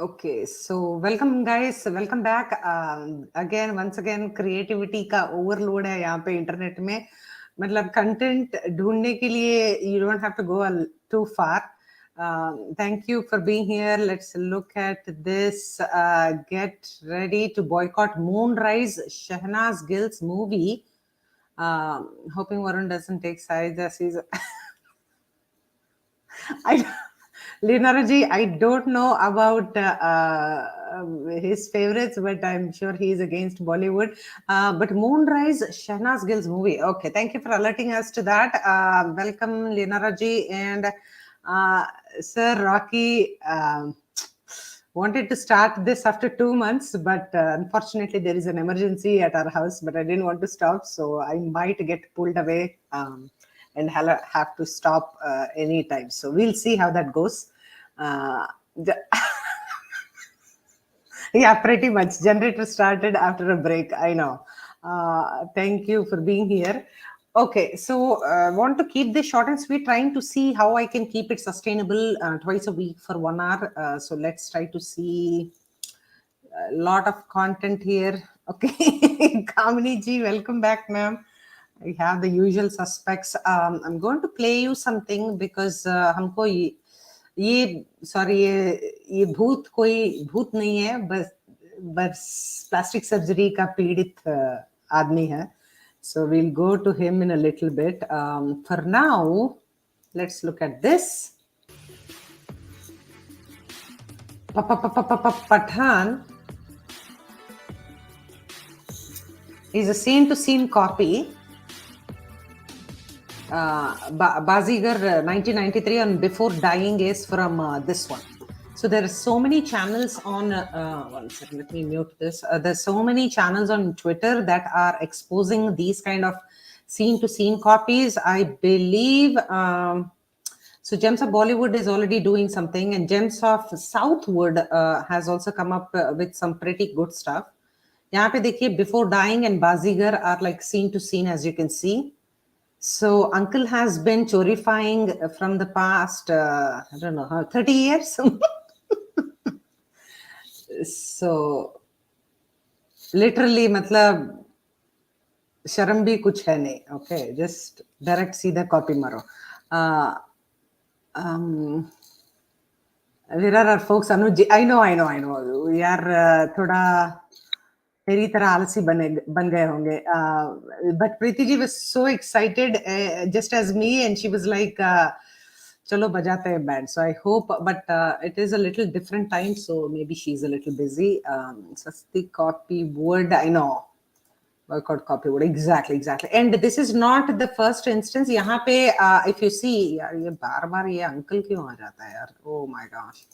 Okay, so welcome guys, welcome back. Once again, creativity का overload है यहाँ पे internet में. मतलब content ढूंढने के लिए you don't have to go too far. Thank you for being here. Let's look at this. Get ready to boycott Moonrise, Shehnaz Gill's movie. Hoping Varun doesn't take sides as he's. Linaraji, I don't know about his favorites, but I'm sure he's against Bollywood. But Moonrise, Shehnaz Gill's movie. Okay, thank you for alerting us to that. Welcome, Linaraji and Sir Rocky. Wanted to start this after 2 months, but unfortunately there is an emergency at our house, but I didn't want to stop, so I might get pulled away. And have to stop anytime. So we'll see how that goes. Yeah, pretty much. Generator started after a break. I know. Thank you for being here. Okay, so want to keep this short and sweet, trying to see how I can keep it sustainable twice a week for 1 hour. So let's try to see a lot of content here. Okay, Kamini ji, welcome back, ma'am. I have the usual suspects. I'm going to play you something because हमको ये भूत कोई भूत नहीं है, बस plastic surgery का पीड़ित आदमी है. So we'll go to him in a little bit. For now, let's look at this. Pathaan is a scene-to-scene copy. Bazigar 1993 and Before Dying is from this one. So there are so many channels on, one second, let me mute this. There's so many channels on Twitter that are exposing these kind of scene-to-scene copies. I believe, so Gems of Bollywood is already doing something, and Gems of Southwood has also come up with some pretty good stuff. यहाँ पे देखिए, Before Dying and Bazigar are like scene-to-scene, as you can see. So Uncle has been chorifying from the past, I don't know, 30 years. So literally, matlab, शर्म भी कुछ है नहीं. Okay, just direct सीधा copy मारो. There are folks, Anuj, I know. यार थोड़ा मेरी तरह आलसी बन गए होंगे. But Preeti ji was so excited, just as me, and she was like, chalo bajate hai band. So I hope, but it is a little different time, so maybe she's a little busy. Sasti copy word, I know. Boycott copy word, exactly. And this is not the first instance. यहाँ पे, if you see, यार ये बार ये uncle क्यों आ जाता है यार? Oh my gosh.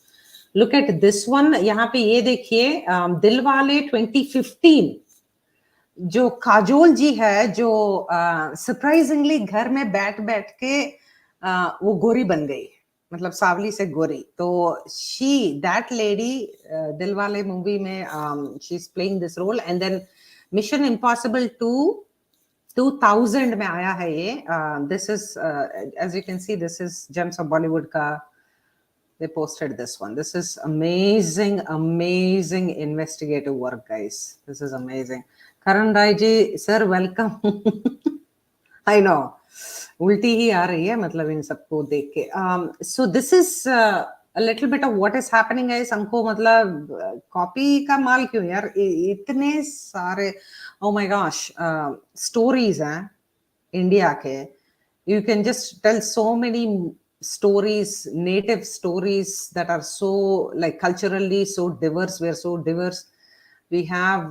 Look at this one. यहाँ पे ये देखिए, दिलवाले 2015, जो काजोल जी है, जो सरप्राइजिंगली घर में बैठ के वो गोरी बन गई, मतलब सावली से गोरी. तो that lady, दिलवाले मूवी में, she's playing this role, and then Mission Impossible 2 2000 में आया है ये. This is, as you can see, this is Gems of Bollywood का. They posted this one. This is amazing investigative work, guys. This is amazing. Karan Rai ji, sir, welcome. I know. Ulti hi aa rahi hai, matlab in sabko dekh ke. So this is a little bit of what is happening, guys. हमको मतलब copy का माल क्यों यार? इतने सारे, oh my gosh, stories हैं India के. You can just tell so many stories, native stories that are so like culturally so diverse. We're so diverse. We have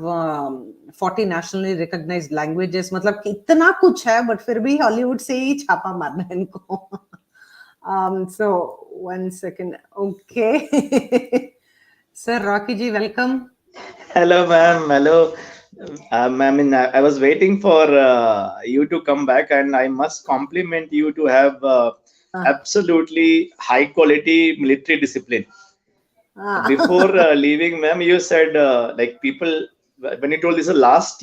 40 nationally recognized languages. मतलब इतना कुछ है, but फिर भी Hollywood से ही छापा मारना है इनको. So 1 second. Okay. Sir Rocky ji, welcome. Hello, ma'am. Hello. I was waiting for you to come back, and I must compliment you to have absolutely high quality military discipline. Before leaving, ma'am, you said like people, when you told this last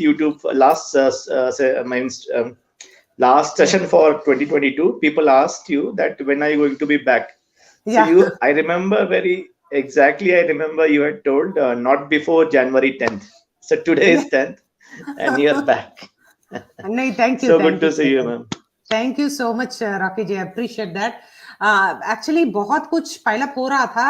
last session for 2022, people asked you that when are you going to be back? Yeah. So I remember very exactly. I remember you had told not before January 10th. So today is 10th, and you're back. नहीं, thank you, So good thank you to see so you, much. ma'am. Thank you so much, Rocky ji. I appreciate that. Actually, बहुत कुछ pile up हो रहा था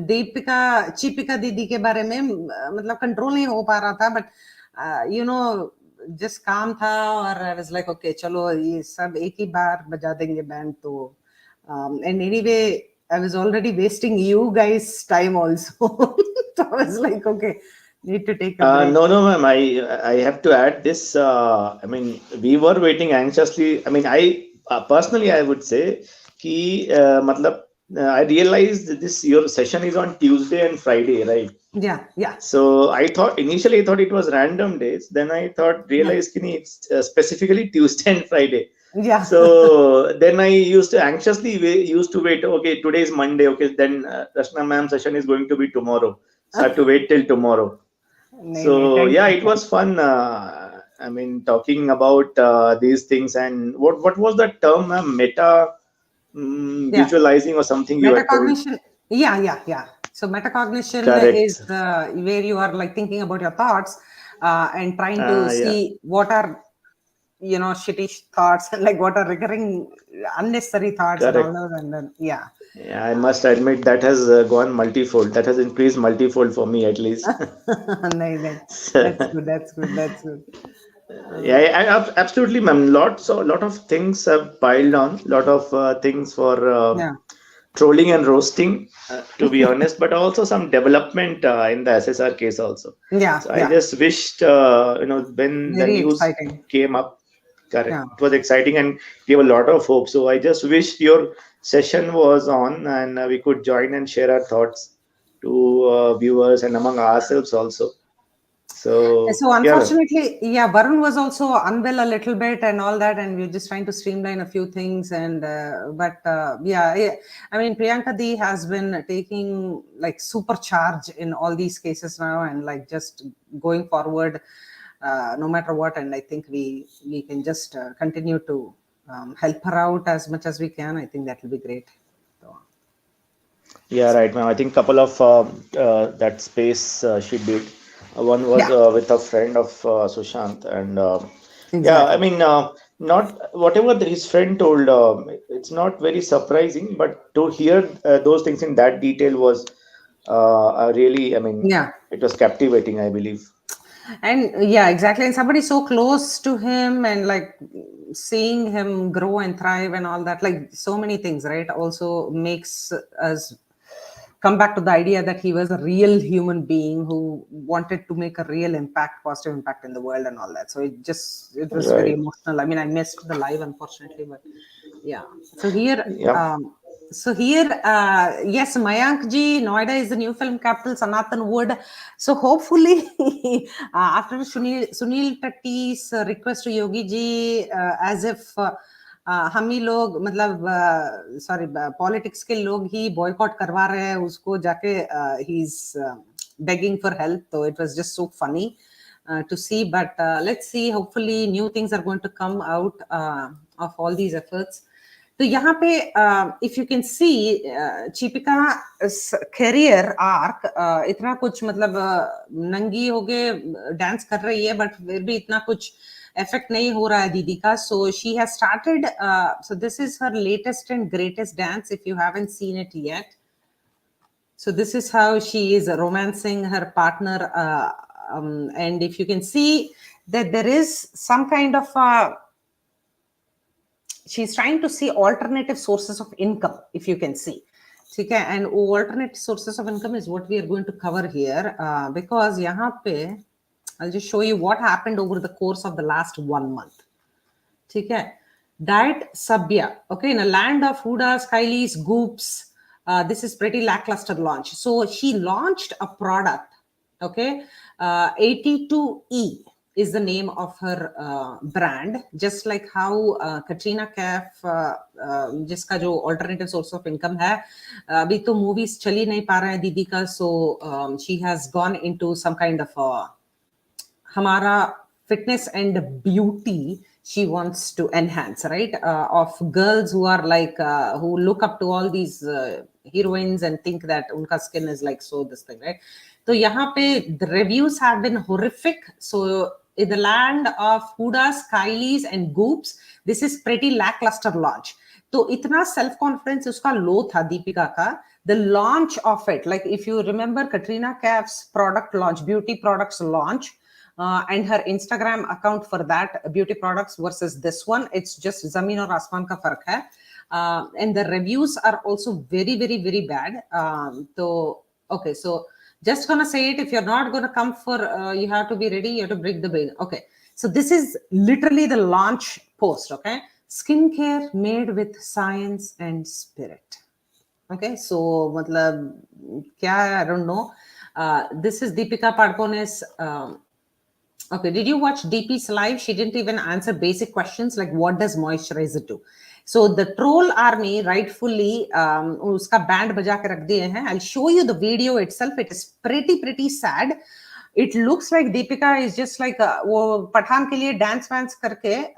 दीपिका चिपिका दीदी के बारे में, मतलब कंट्रोल नहीं हो पा रहा था, but you know just काम था, और I was like okay चलो ये सब एक ही बार बजा देंगे बैंड तो, and anyway I was already wasting you guys time also. So I was like okay, need to take a break. No, ma'am. I have to add this. I mean, we were waiting anxiously. I mean, I personally I would say कि मतलब I realized that this your session is on Tuesday and Friday, right? Yeah. So I thought initially I thought it was random days. Then I thought realized कि नहीं, it's specifically Tuesday and Friday. Yeah. So then I used to anxiously used to wait. Okay, today is Monday. Okay, then Rashna ma'am session is going to be tomorrow. So I have to wait till tomorrow. नहीं, So thank yeah, you. it was fun. I mean, talking about these things, and what was that term, meta Yeah. visualizing or something you had told? Metacognition. Yeah. So metacognition is Correct. where you are like thinking about your thoughts and trying to Yeah. see what are, you know, shitty thoughts and like what are recurring unnecessary thoughts and all Correct. those, and then yeah. Yeah, I must admit that has gone multifold. That has increased multifold for me at least. नहीं, that's So, good. That's good. yeah, absolutely, ma'am. Lot of things have piled on. Lot of things for Yeah. trolling and roasting, to be honest, but also some development in the SSR case also. So I Yeah. just wished, when the Very news exciting. came up, correct, Yeah. it was exciting and gave a lot of hope. So I just wished your session was on and we could join and share our thoughts to viewers and among ourselves also. So So yeah, unfortunately, yeah, Varun was also unwell a little bit and all that, and we're just trying to streamline a few things. And I mean, Priyanka D has been taking like supercharge in all these cases now, and like just going forward, no matter what. And I think we can just continue to help her out as much as we can. I think that will be great. So, yeah, right, ma'am. I think couple of that space she did. One was yeah, with a friend of Sushant, and yeah, I exactly. mean, not whatever his friend told. It's not very surprising, but to hear those things in that detail was really. I mean, Yeah. it was captivating, I believe. And yeah, exactly. And somebody so close to him, and like seeing him grow and thrive and all that, like so many things, right? Also makes us come back to the idea that he was a real human being who wanted to make a real impact, positive impact in the world and all that. So it was very Right. emotional. I mean, I missed the live, unfortunately, but yeah. So here, Yeah. yes, Mayank ji, Noida is the new film capital. Sanatan Wood. So hopefully, after Sunil Tatti's request to Yogi ji, as if हम ही लोग मतलब sorry politics के लोग ही boycott करवा रहे हैं उसको जाके he is begging for help. So it was just so funny to see. But let's see. Hopefully, new things are going to come out of all these efforts. तो यहाँ पे इफ यू कैन सी चिपिका career arc इतना कुछ मतलब नंगी हो गए डांस कर रही है, बट फिर भी इतना कुछ इफेक्ट नहीं हो रहा है दीदी का. So she has started, so this is her latest and greatest dance if you haven't seen it yet. So this is how she is romancing her partner, and if you can see that there is some kind of she's trying to see alternative sources of income, if you can see. Okay, and alternate sources of income is what we are going to cover here, because yahan pe I'll just show you what happened over the course of the last 1 month. Okay, Diet Sabya. Okay, in a land of Hudas, Kylies, Goops, this is pretty lackluster launch. So she launched a product. Okay, 82E is the name of her brand, just like how Katrina Kaif जिसका जो alternative source of income है, अभी तो movies चली नहीं पा रहा है दीदी का. So she has gone into some kind of हमारा fitness and beauty she wants to enhance, right? Of girls who are like who look up to all these heroines and think that unka skin is like so this thing, right? So yahan pe the reviews have been horrific. So in the land of Hudas, Kylies and Goops, this is pretty lackluster launch. तो इतना self confidence उसका लो था दीपिका का. The launch of it, like if you remember Katrina Kaif's product launch, beauty products launch, and her Instagram account for that beauty products versus this one, it's just zameen aur asman ka fark hai. And the reviews are also very, very, very bad. So okay, so just gonna say it. If you're not gonna come for, you have to be ready. You have to break the brain. Okay, so this is literally the launch post. Okay, skincare made with science and spirit. Okay, so matlab kya, I don't know. This is Deepika Padukone's. Okay, did you watch DP's live? She didn't even answer basic questions like what does moisturizer do? So the troll army rightfully uska band baja ke rakh diye hain. I'll show you the video itself. It is pretty sad. It looks like Deepika is just like वो पठान के लिए dance vents करके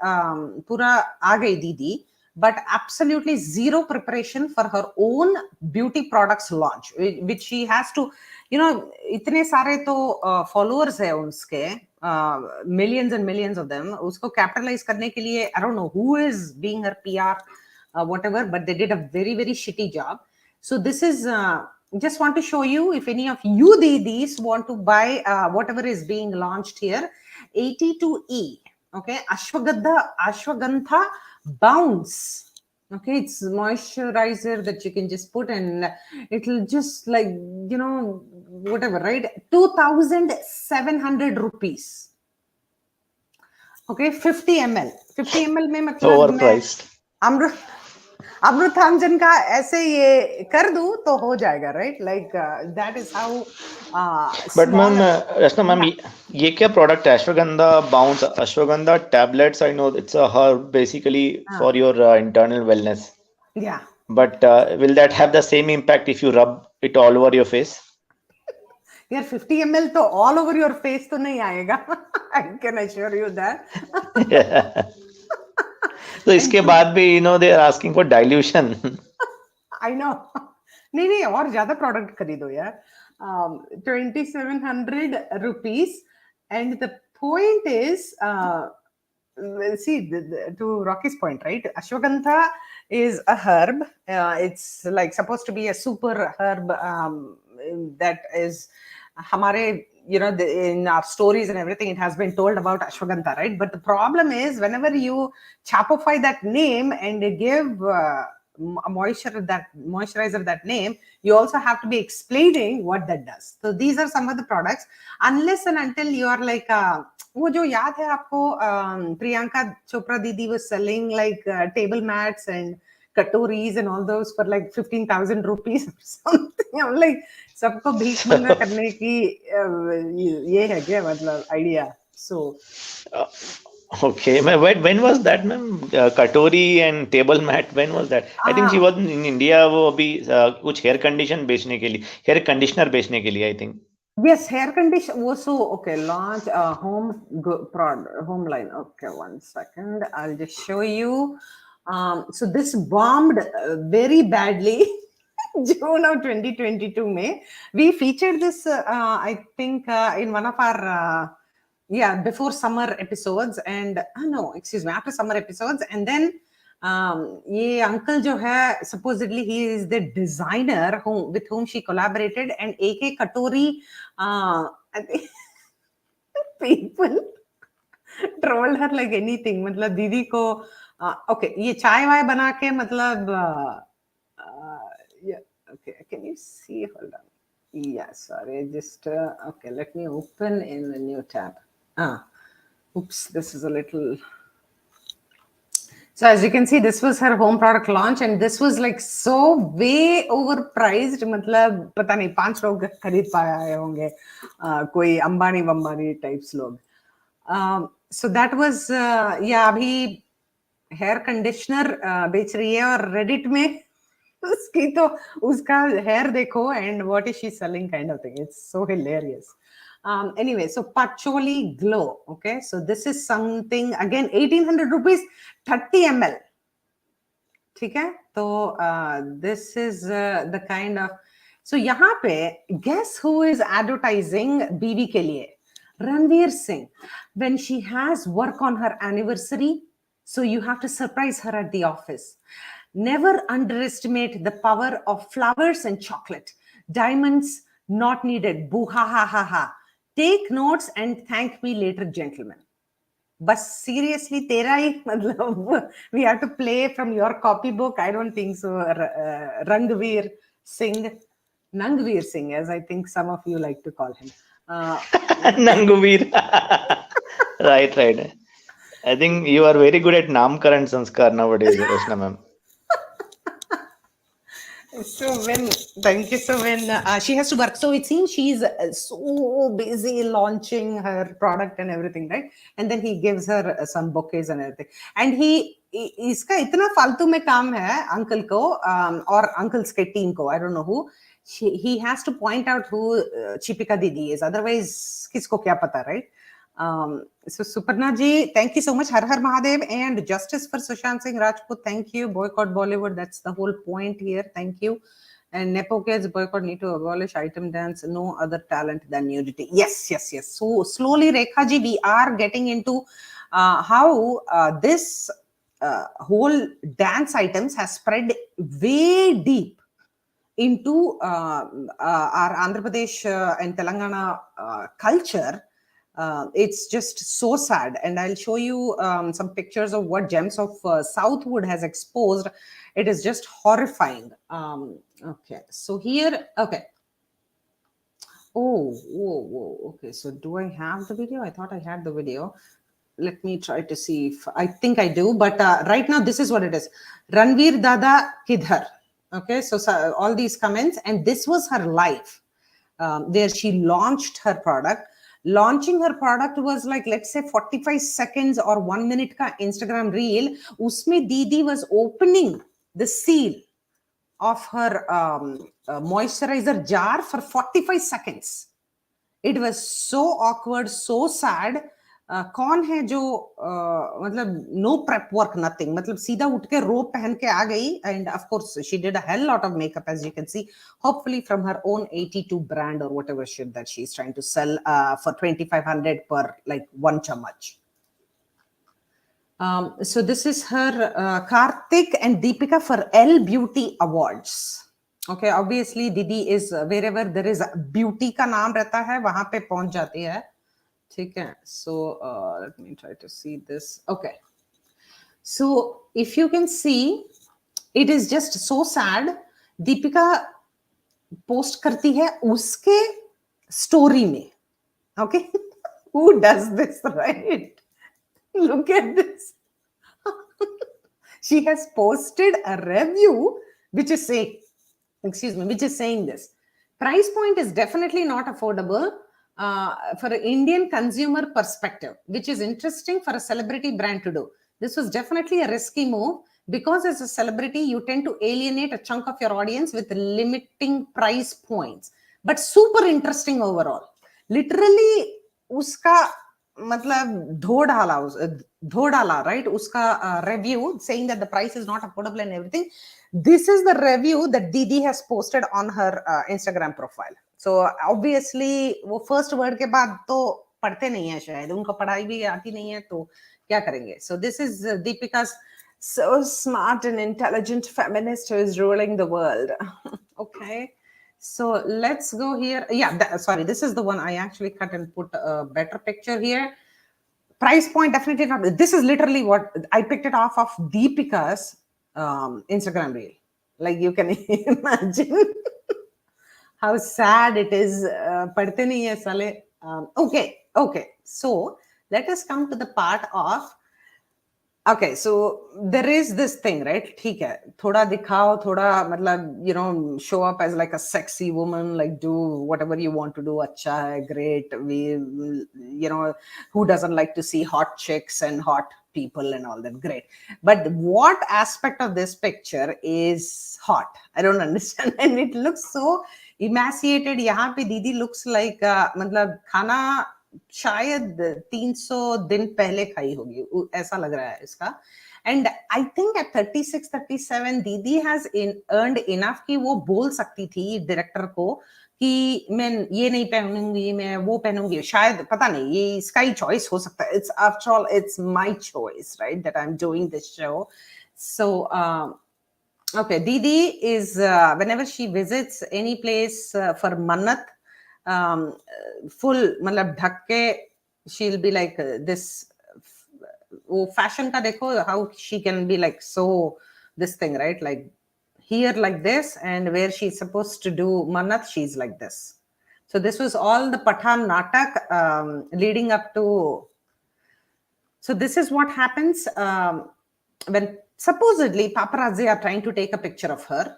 पूरा आ गई दीदी, but absolutely zero preparation for her own beauty products launch, which she has to, you know, इतने सारे तो followers है उसके, millions and millions of them, उसको capitalize करने के लिए I don't know who is being her PR, whatever, but they did a very, very shitty job. So this is just want to show you, if any of you didis want to buy whatever is being launched here, 82E, okay, Ashwagandha Bounce. Okay, it's moisturizer that you can just put and it'll just like, you know, whatever, right? 2,700 rupees. Okay, 50 ml. 50 ml में मतलब overpriced. Amrutanjan का ऐसे ये कर दूं तो हो जाएगा, right? Like that is how. But ma'am, Rachna ma'am, ये क्या product है? Ashwagandha Bounce, Ashwagandha tablets. I know it's a herb basically for your internal wellness. Yeah. But will that have the same impact if you rub it all over your face? यार 50 ml तो all over your face तो नहीं आएगा. I can assure you that. Yeah. So इसके बाद भी, you know, they are asking for dilution. I know. नहीं और ज्यादा product खरीदो यार. 2,700 rupees, and the point is, see, to Rocky's point, right? Ashwagandha is a herb. It's like supposed to be a super herb that is hamare, you know, in our stories and everything, it has been told about Ashwagandha, right? But the problem is whenever you chapify that name and give a moisturizer that name, you also have to be explaining what that does. So these are some of the products. Unless and until you are like वो जो याद है आपको, Priyanka Chopra Didi was selling like table mats and katoris and all those for like 15,000 rupees or something. I'm like, सबको भीख मंगा करने की ये है क्या मतलब idea? So okay, when was that, ma'am? Katori and table mat, when was that? I think she was in India. वो अभी कुछ hair conditioner बेचने के लिए, I think. Yes, hair condition was so okay. Launch home line. Okay, 1 second. I'll just show you. So this bombed very badly. June of 2022 May. We featured this, I think, in one of our before summer episodes, and no, excuse me, after summer episodes, and then ये uncle जो है, supposedly he is the designer with whom she collaborated, and AK Katori, I think people trolled her like anything. मतलब दीदी को okay, ये चाय वाय बना के मतलब yeah, okay, can you see? Hold on. Yeah, sorry, just okay, let me open in a new tab. Oops, this is a little. So as you can see, this was her home product launch, and this was like so way overpriced. मतलब पता नहीं 5 लोग खरीद पाए होंगे, कोई Ambani types लोग. So that was अभी hair conditioner बेच रही है और Reddit में उसकी तो उसका hair देखो and what is she selling kind of thing. It's so hilarious. Anyway, so Patchouli Glow. Okay, so this is something again 1800 rupees, 30 ml. Okay, so this is the kind of. So यहाँ पे guess who is advertising BB के लिए? Ranveer Singh. When she has work on her anniversary, so you have to surprise her at the office. Never underestimate the power of flowers and chocolate. Diamonds not needed. Boo ha ha ha ha. Take notes and thank me later, gentlemen. But seriously, tera hi, matlab, we have to play from your copybook. I don't think so. Rangveer Singh, Nangveer Singh, as I think some of you like to call him. Nanguvir. Right, right. I think you are very good at Namkaran Sanskar nowadays, Rashna ma'am. So when, thank you. So when she has to work, so it seems she's so busy launching her product and everything, right? And then he gives her some bouquets and everything. And इसका इतना फालतू में काम है uncle को और uncles के team को, I don't know who. He has to point out who Chipika Didi is. Otherwise, किसको क्या पता, right? So Suparna ji, thank you so much. Har Har Mahadev and justice for Sushant Singh Rajput. Thank you. Boycott Bollywood. That's the whole point here. Thank you. And Nepo kids boycott need to abolish item dance. No other talent than nudity. Yes, yes, yes. So slowly, Rekha ji, we are getting into how this whole dance items has spread way deep into our Andhra Pradesh and Telangana culture. It's just so sad, and I'll show you some pictures of what Gems of Southwood has exposed. It is just horrifying. Okay, so here, okay. Oh, whoa, whoa. Okay, so do I have the video? I thought I had the video. Let me try to see if I think I do. But right now, this is what it is. Ranveer Dada Kidhar. Okay, so all these comments, and this was her live, where she launched her product. Launching her product was like, let's say 45 seconds or 1 minute ka Instagram reel. Usme Didi was opening the seal of her moisturizer jar for 45 seconds. It was so awkward, so sad. कौन है जो मतलब no prep work, nothing, मतलब सीधा उठ के robe पहन के आ गई. And of course she did a hell lot of makeup, as you can see, hopefully from her own 82 brand or whatever shit that she's trying to sell for 2,500 per like one chamach. So this is her Karthik and Deepika for L Beauty Awards. Okay, obviously Didi is wherever there is beauty का नाम रहता है वहां पे पहुंच जाती है. ठीक है, so let me try to see this. Okay, so if you can see, it is just so sad. Deepika post करती है उसके story में. Okay, who does this, right? Look at this. She has posted a review which is saying, which is saying this. Price point is definitely not affordable for an Indian consumer perspective, which is interesting for a celebrity brand to do. This was definitely a risky move because as a celebrity, you tend to alienate a chunk of your audience with limiting price points. But super interesting overall. Literally, uska matlab dho dala, right? Uska review saying that the price is not affordable and everything. This is the review that Didi has posted on her Instagram profile. So obviously, वो first word के बाद तो पढ़ते नहीं है शायद, उनको पढ़ाई भी आती नहीं है तो क्या करेंगे? So this is Deepika's so smart and intelligent feminist who is ruling the world. Okay. So let's go here. Yeah, sorry, this is the one I actually cut and put a better picture here. Price point definitely not. This is literally what I picked it off of Deepika's Instagram reel. Like you can imagine how sad it is. Padhte nahi hai sale. Okay. So let us come to the part of. Okay, so there is this thing, right? ठीक है, थोड़ा दिखाओ, थोड़ा मतलब, you know, show up as like a sexy woman, like do whatever you want to do. अच्छा है, great. We, you know, who doesn't like to see hot chicks and hot people and all that? Great. But what aspect of this picture is hot? I don't understand. And it looks so emaciated. यहाँ पे दीदी looks like मतलब खाना शायद 300 दिन पहले खाई होगी, ऐसा लग रहा है इसका. And I think at 36, 37, दीदी has earned enough कि वो बोल सकती थी डायरेक्टर को कि मैं ये नहीं पहनूंगी, मैं वो पहनूंगी. शायद पता नहीं, ये इसका ही चॉइस हो सकता है. It's after all, it's my choice, right? That I'm doing this show. So, okay, Didi is whenever she visits any place for Mannat, full मतलब ढक के, she'll be like this. वो fashion का देखो, how she can be like so this thing, right? Like here like this, and where she's supposed to do Mannat, she's like this. So this was all the Pathan Natak leading up to. So this is what happens when supposedly paparazzi are trying to take a picture of her.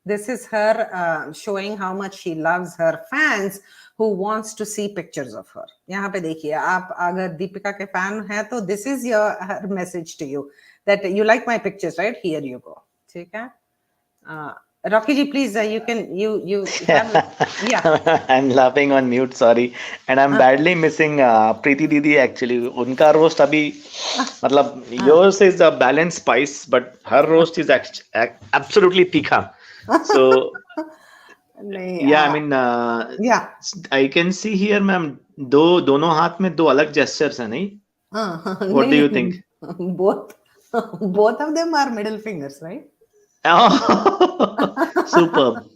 This is her showing how much she loves her fans who wants to see pictures of her. यहाँ पे देखिए, आप अगर दीपिका के fan हैं तो this is her message to you that you like my pictures, right? Here you go. ठीक है? Rocky ji, please, you have, yeah. I'm laughing on mute, sorry, and I'm badly missing Preeti Didi actually. उनका roast अभी मतलब yours is a balanced spice, but her roast is absolutely तीखा. So yeah, I mean yeah, I can see here, ma'am, दोनों हाथ में दो अलग gestures हैं, नहीं? What do you think? Both of them are middle fingers, right? Oh, superb.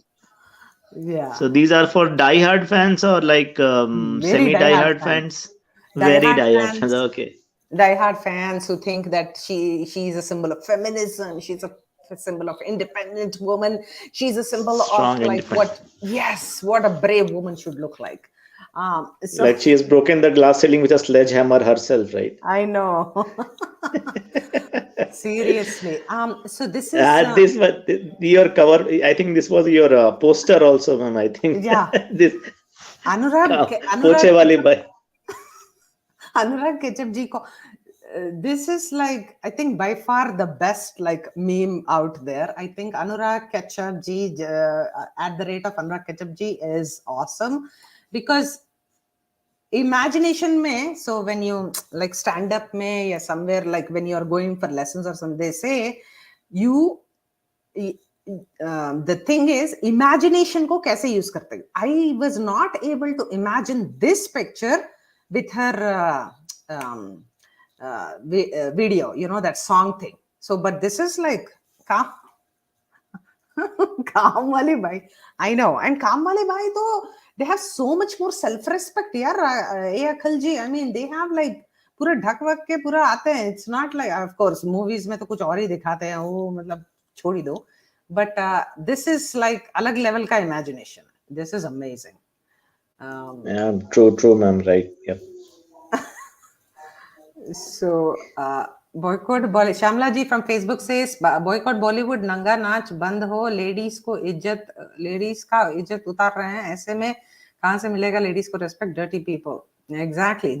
Yeah. So these are for die-hard fans or like semi die-hard fans? Very die-hard fans. Okay. Die-hard fans who think that she's a symbol of feminism. She's a symbol of independent woman. She's a symbol of like what a brave woman should look like. So, like she has broken the glass ceiling with a sledgehammer herself, right? I know. Seriously. So this is your cover. I think this was your poster also, ma'am. I think. Yeah. This Anurag poche wali bhai. Anurag Ketchup ji ko. This is like, I think by far the best like meme out there. I think Anurag Ketchup ji at the rate of Anurag Ketchup ji is awesome because imagination mein, so when you like stand up mein or somewhere like when you are going for lessons or something, they say you the thing is imagination ko kaise use karte. I was not able to imagine this picture with her video, you know, that song thing. So but this is like Kaam wali bhai. I know. And Kaam wali bhai though, they have so much more self-respect, yaar. Akhil ji, I mean, they have like पूरा ढक वक के पूरा आते हैं. It's not like, of course, movies में तो कुछ और ही दिखाते हैं, वो मतलब छोड़ ही दो. But this is like अलग level का imagination. This is amazing. Yeah, true, ma'am. Right. Yep. So, boycott Bollywood. Shamla ji from Facebook says, boycott Bollywood, नंगा नाच बंद हो, ladies का इज्जत उतार रहे हैं, ऐसे में कहाँ से मिलेगा ladies को respect? Dirty people. Exactly.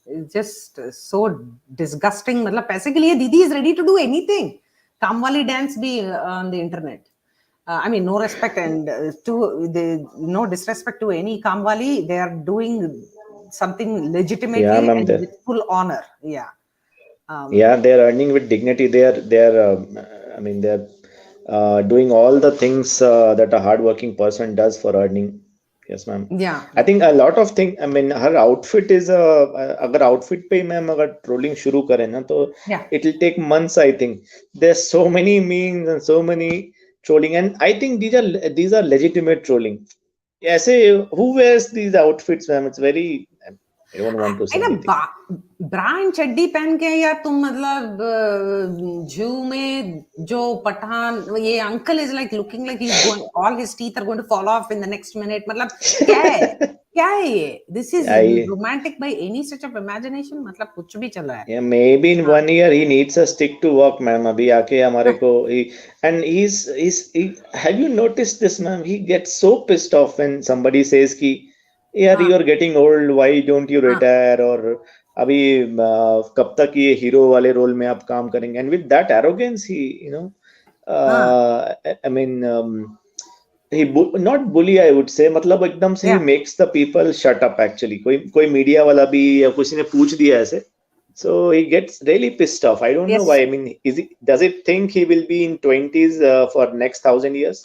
It's just so disgusting. मतलब पैसे के लिए दीदी is ready to do anything. काम वाली dance भी on the internet. I mean, no respect and no disrespect to any काम वाली. They are doing something legitimately and with full honor. Yeah. Yeah, they are earning with dignity. They are I mean, they're doing all the things that a hardworking person does for earning. Yes, ma'am. Yeah. I think a lot of things. I mean, her outfit is अगर outfit पे ma'am अगर trolling शुरू करें ना तो it will take months. I think there's so many memes and so many trolling, and I think these are legitimate trolling. ऐसे who wears these outfits, ma'am? It's very. I don't want to say anything. Bra and चड्डी पहन के यार तुम मतलब जू में जो पठान ये uncle is like looking like he is going all his teeth are going to fall off in the next minute. मतलब क्या है ये? This is romantic by any such of imagination. मतलब कुछ भी चल रहा है. Yeah, maybe in 1 year he needs a stick to walk, ma'am. अभी आके हमारे को and have you noticed this, ma'am? He gets so pissed off when somebody says कि यार you are getting old, why don't you retire? और अभी कब तक ये हीरो वाले रोल में आप काम करेंगे? And with that arrogance, he, I mean, not bully, I would say, मतलब एकदम से he Yeah. makes the people shut up actually. कोई मीडिया वाला भी या किसी ने पूछ दिया ऐसे, so he gets really pissed off. I don't know why. Yes. I mean, does it think he will be in 20s for next 1,000 years?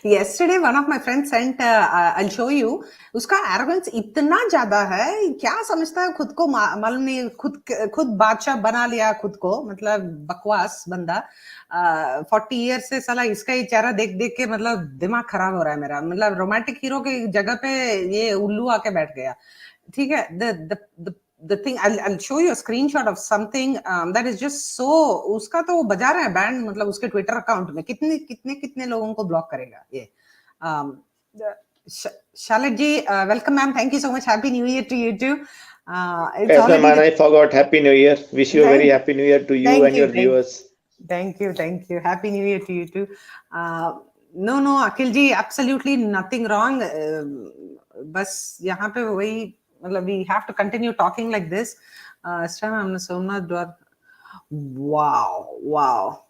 Yesterday one of my friends sent I'll show you, उसका arrogance इतना ज्यादा है, क्या समझता है खुद को, मालूम नहीं, खुद बादशाह बना लिया खुद को, मतलब बकवास बंदा। 40 ईयर्स से साला इसका ही चेहरा देख देख के मतलब दिमाग खराब हो रहा है मेरा, मतलब रोमांटिक हीरो की जगह पे ये उल्लू आके बैठ गया। ठीक है, the thing, I'll show you a screenshot of something that is just so, उसका तो वो बजा रहा है बैंड, मतलब उसके ट्विटर अकाउंट में कितने कितने कितने लोगों को ब्लॉक करेगा ये। Shalit ji, welcome ma'am, thank you so much, happy new year to you too. It's Yes, already man, I forgot. Happy New Year. Wish you a very happy New Year to you and your viewers. Thank you, happy new year to you too. No Akhil ji, absolutely nothing wrong, बस यहाँ पे वही, मतलब we have to continue talking like this. This time हमने सोमनाथ द्वार, wow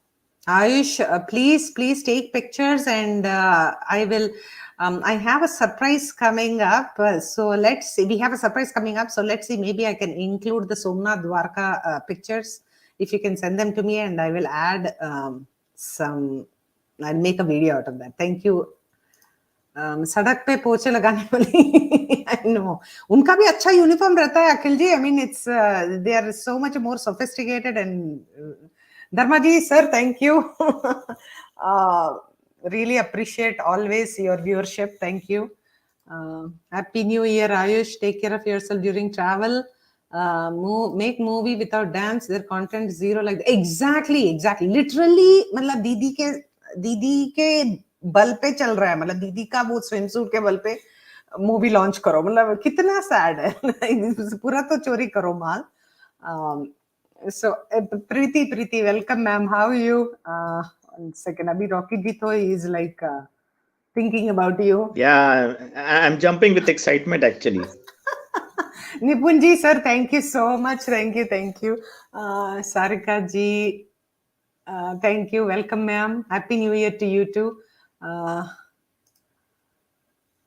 Ayush, please take pictures, and I will I have a surprise coming up, so let's see, we have a surprise coming up, so let's see, maybe I can include the Somnath Dwarka pictures, if you can send them to me, and I will add I'll make a video out of that. Thank you. सड़क पे पोछे लगाने वाली, I know, उनका भी अच्छा uniform रहता है अखिल जी, I mean it's they are so much more sophisticated, and Dharma ji sir, thank you. Really appreciate always your viewership, thank you. Happy New Year Ayush, take care of yourself during travel. Make movie without dance, their content zero, like exactly literally, मतलब दीदी के बल पे चल रहा है, मतलब दीदी का वो स्विम सूट के बल पे मूवी लॉन्च करो, मतलब कितना सैड है। पूरा तो चोरी करो माल। So Preeti, welcome ma'am, how are you? One second, abhi Rocky ji to is like thinking about you. Yeah, I'm jumping with excitement actually. Nipun ji sir, thank you so much, thank you. Sarika ji, thank you, welcome ma'am, happy new year to you too.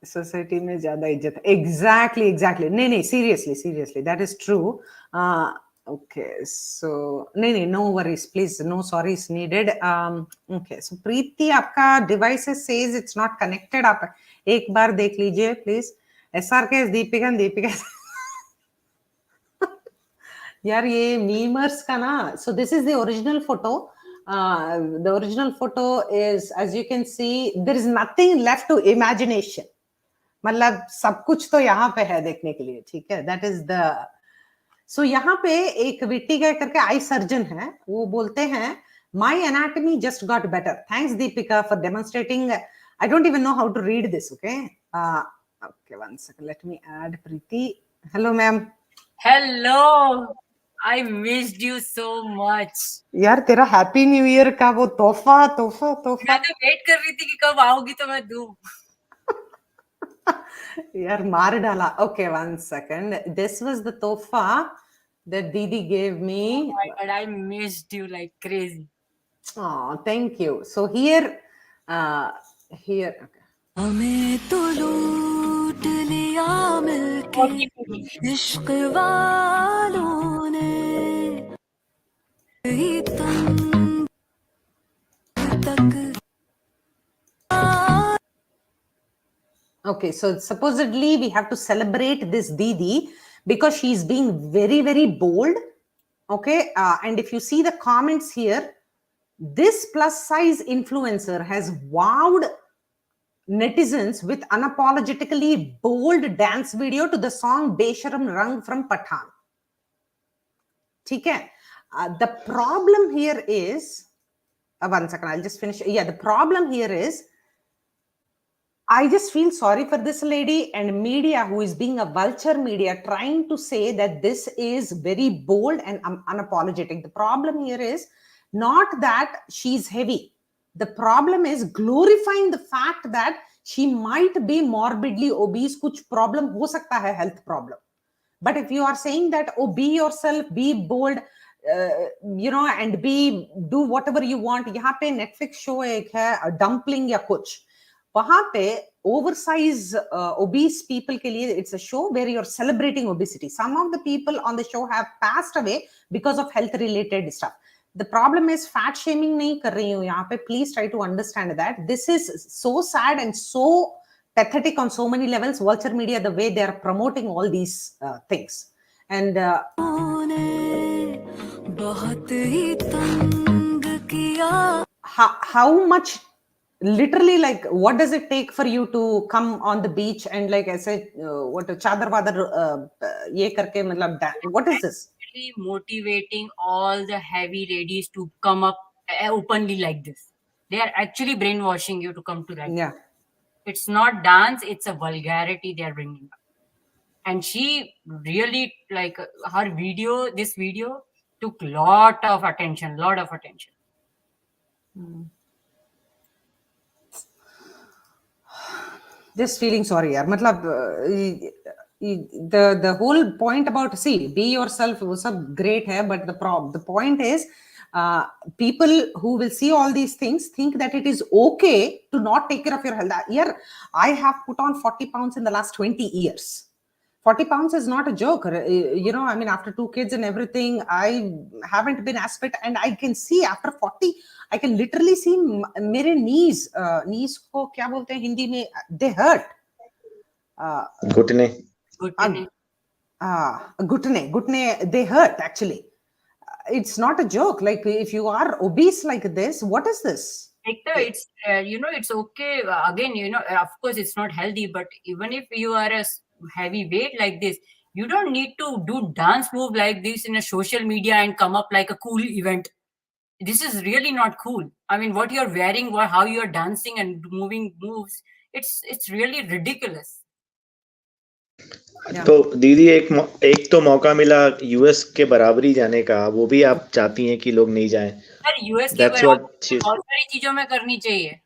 Society में ज्यादा इज्जत, exactly नहीं seriously that is true. Okay, so नहीं, no worries please, no sorries needed. Okay, so Preeti, आपका device says it's not connected, आप एक बार देख लीजिए please. SRK दीपिका यार ये मीमर्स का ना, so this is the original photo. The original photo is, as you can see, there is nothing left to imagination, मतलब सब कुछ तो यहाँ पे है देखने के लिए, ठीक है, दैट इज द। सो यहाँ पे एक विट्टी गाय करके आई सर्जन है, वो बोलते हैं my anatomy just got better, thanks Deepika for demonstrating, I don't even know how to read this, okay okay one second, let me add Preeti. Hello ma'am. Hello, I missed you so much यार तेरा happy new year का वो तोहफा मैं तो wait कर रही थी कि कब आओगी तो मैं दूं। यार मार डाला। Okay one second, this was the तोहफा that Didi gave me. Oh my god, I missed you like crazy. Oh, thank you. So here okay. हमें तो लूट लिया मिलके इश्क वालों ने तक। Okay, so supposedly we have to celebrate this Didi because she's being very bold. Okay, and if you see the comments here, this plus size influencer has wowed netizens with unapologetically bold dance video to the song Besharam Rang from Pathan. Okay, the problem here is, one second, I'll just finish. Yeah, the problem here is, I just feel sorry for this lady and media who is being a vulture media trying to say that this is very bold and unapologetic. The problem here is not that she's heavy. The problem is glorifying the fact that she might be morbidly obese. Kuch problem ho sakta hai, health problem. But if you are saying that, oh, be yourself, be bold, and do whatever you want. Yahan pe Netflix show ek hai, a dumpling ya kuch. वहां पे oversize obese people के लिए it's a show where you're celebrating obesity. Some of the people on the show have passed away because of health related stuff. The problem is fat shaming नहीं कर रही हूँ यहाँ पे. Please try to understand that this is so sad and so pathetic on so many levels. Vulture media, the way they are promoting all these things, and how much literally, like, what does it take for you to come on the beach and, like I said, what chadar wadar ye karke matlab, what is this? Motivating all the heavy ladies to come up openly like this. They are actually brainwashing you to come to that. Yeah. It's not dance, it's a vulgarity they are bringing up. And she really, like, her video, this video took lot of attention. Just feeling sorry, yaar. Matlab, the whole point about, see, be yourself was a great hai, but the point is, people who will see all these things think that it is okay to not take care of your health. Yeah, I have put on 40 pounds in the last 20 years. 40 pounds is not a joke. You know, I mean, after 2 kids and everything, I haven't been as fit, and I can see after 40, I can literally see मेरे knees को क्या बोलते हैं हिंदी में, they hurt. घुटने. घुटने, they hurt actually. It's not a joke. Like, if you are obese like this, what is this? Fekta, it's it's okay. Again, of course, it's not healthy. But even if you are a heavy weight like this, you don't need to do dance move like this in a social media and come up like a cool event. This is really not cool. I mean, what you're wearing, how you're dancing and moving moves, it's really ridiculous. तो दीदी एक तो मौका मिला US के बराबरी जाने का, वो भी आप चाहती हैं कि लोग नहीं जाएं? यूएस के बराबरी बहुत सारी चीजों में करनी चाहिए.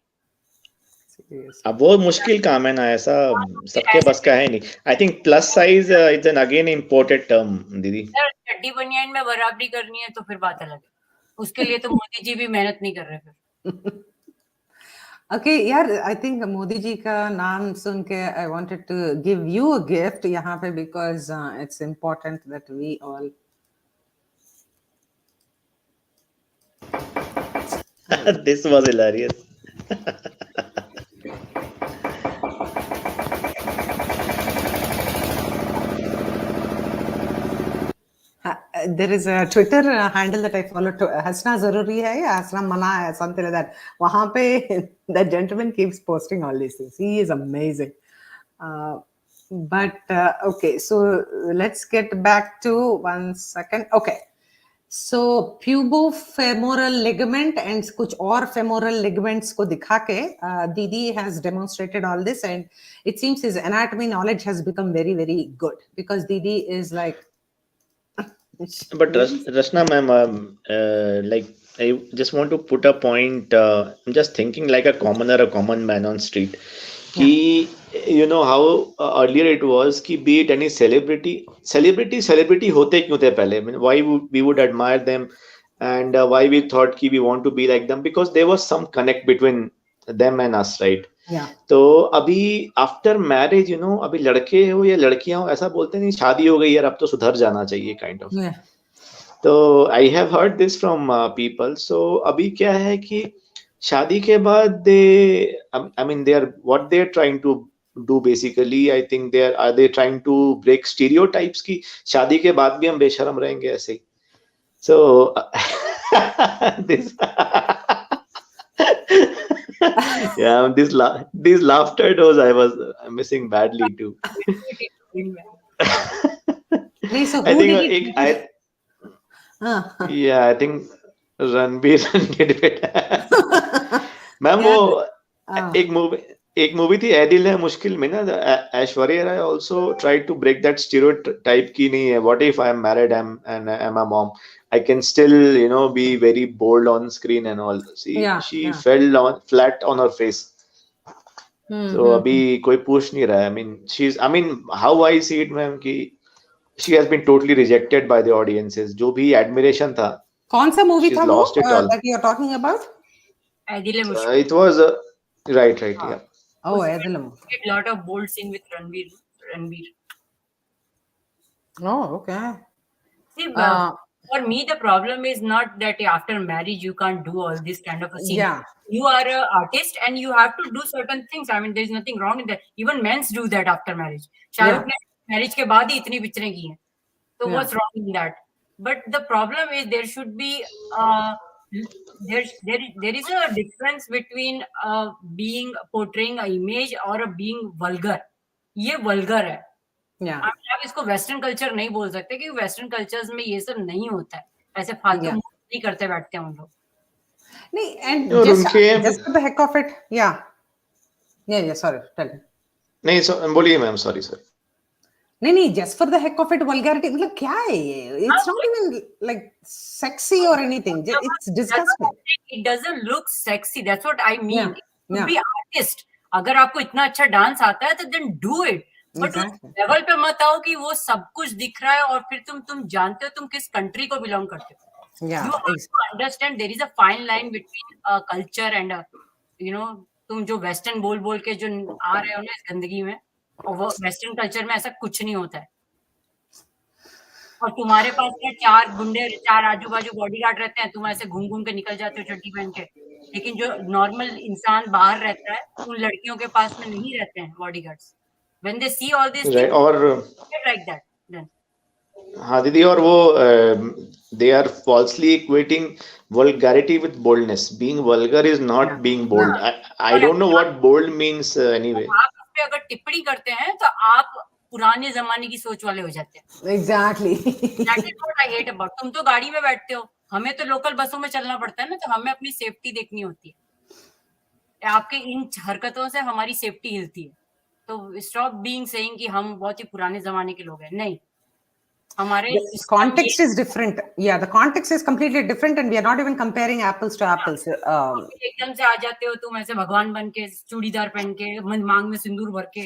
अब वो मुश्किल काम है ना, ऐसा सबके बस का है नहीं. I think plus size it's an again imported term दीदी. चड्डी बनियान में बराबरी करनी है तो फिर बात अलग है. उसके लिए तो मोदी जी भी मेहनत नहीं कर रहे फिर. Okay, यार, I think मोदी जी का नाम सुन के I wanted to give you a gift यहाँ पे, because it's important that we all. This was hilarious. There is a Twitter handle that I follow, Hasna Zaruri hai ya Hasna Mana hai, something like that. Wahan pe that gentleman keeps posting all these things. He is amazing. But okay, so let's get back to 1 second. Okay, so pubofemoral ligament and kuch aur femoral ligaments ko dikha ke Didi has demonstrated all this, and it seems his anatomy knowledge has become very, very good, because Didi is like. But Rashna ma'am, like, I just want to put a point. I'm just thinking like a common man on street. Ki, you know how earlier it was ki, be it any celebrity hote kyun the pehle? I mean, why we would admire them, and why we thought ki we want to be like them, because there was some connect between them and us, right? Yeah. तो अभी after marriage, अभी लड़के हो या लड़कियां हो, ऐसा बोलते नहीं शादी हो गई यार अब तो सुधर जाना चाहिए, काइंड ऑफ. तो I have heard this from people. So अभी क्या है कि शादी के बाद they are what they are trying to do basically. I think they trying to break stereotypes की शादी के बाद भी हम बेशरम रहेंगे ऐसे ही. So this yeah, these laughter doors I was missing badly too. I think I think Ranbir did it. Ma'am वो एक मूवी थी एडिल है मुश्किल में ना, Aishwarya Rai also tried to break that stereotype की नहीं है, what if I am married and I'm a mom, I can still be very bold on screen and all. She fell flat on her face. So अभी कोई पूछ नहीं रहा है. I mean how I see it ma'am कि she has been totally rejected by the audiences. जो भी admiration था. कौन सा मूवी था वो that you are talking about? एडिल है it was right yeah. Oh, Edalam. Get lot of bold scene with Ranveer. Oh, okay. See, for me, the problem is not that after marriage you can't do all this kind of a scene. Yeah. You are an artist and you have to do certain things. I mean, there's nothing wrong in that. Even men do that after marriage. Shahrukh ne marriage के बाद ही इतनी पिक्चरें की हैं. So what's wrong in that? But the problem is there should be there is a difference between being portraying an image or being vulgar. ये vulgar है. आप इसको वेस्टर्न कल्चर नहीं बोल सकते क्योंकि वेस्टर्न कल्चर्स में ये सब नहीं होता है. ऐसे फालतू नहीं करते बैठते हैं उन लोग. नहीं, and just for the heck of it, sorry, tell me. नहीं, बोलिए मैम, sorry. नहीं, just for the heck of it, vulgarity, मतलब क्या है ये? It's not even like sexy or anything. It's disgusting. It doesn't look sexy. That's what I mean. To be artist, अगर आपको इतना अच्छा डांस आता है तो then do it. बट उस लेवल पे मत आओ कि वो सब कुछ दिख रहा है और फिर तुम जानते हो तुम किस कंट्री को बिलोंग करते हो. You have to understand there is a fine line between culture and तुम जो वेस्टर्न बोल के जो आ रहे हो ना इस गंदगी में, और वो वेस्टर्न कल्चर में ऐसा कुछ नहीं होता है. और तुम्हारे पास क्या 4 गुंडे 4 आजू बाजू बॉडीगार्ड रहते हैं, तुम ऐसे घूम के निकल जाते हो चड्डी पहन के. लेकिन जो नॉर्मल इंसान बाहर रहता है उन लड़कियों के पास में नहीं रहते हैं bodyguards. When they see all these things, और like that, then. हाँ दीदी, और वो they are falsely equating vulgarity with boldness. Being vulgar is not being bold. I don't know what bold means anyway. आप उस पे अगर टिप्पणी करते हैं तो आप पुराने जमाने की सोच वाले हो जाते हैं. Exactly. That is what I hate about. तुम तो गाड़ी में बैठते हो, हमें तो लोकल बसों में चलना पड़ता है ना, तो हमें अपनी सेफ्टी देखनी होती है. आपके इन हरकतों से हमारी सेफ्टी हिलती है. तो स्टॉप बीइंग सेइंग कि हम बहुत ही पुराने जमाने के लोग हैं. नहीं, हमारे context is different. The context is completely different and we are not even comparing apples to apples. एकदम से आ जाते हो तुम ऐसे भगवान बन के, चूड़ीदार पहन के, मांग में सिंदूर भर के,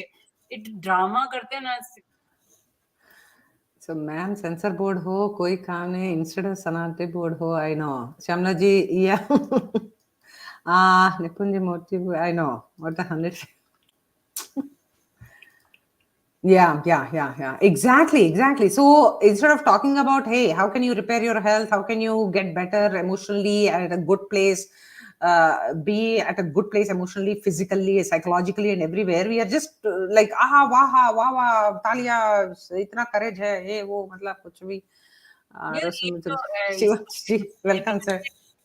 ड्रामा करते हैं ना. So मैम, सेंसर बोर्ड हो कोई काम नहीं, इंस्टेड ऑफ सनाटे बोर्ड हो. I know. श्यामला जी, निपुण जी मोती, I know what the 100. Yeah. Exactly. So instead of talking about, hey, how can you repair your health? How can you get better emotionally at a good place? Be at a good place emotionally, physically, psychologically, and everywhere. We are just like, वाह, तालिया, इतना courage है, ये वो, मतलब कुछ भी. Welcome sir.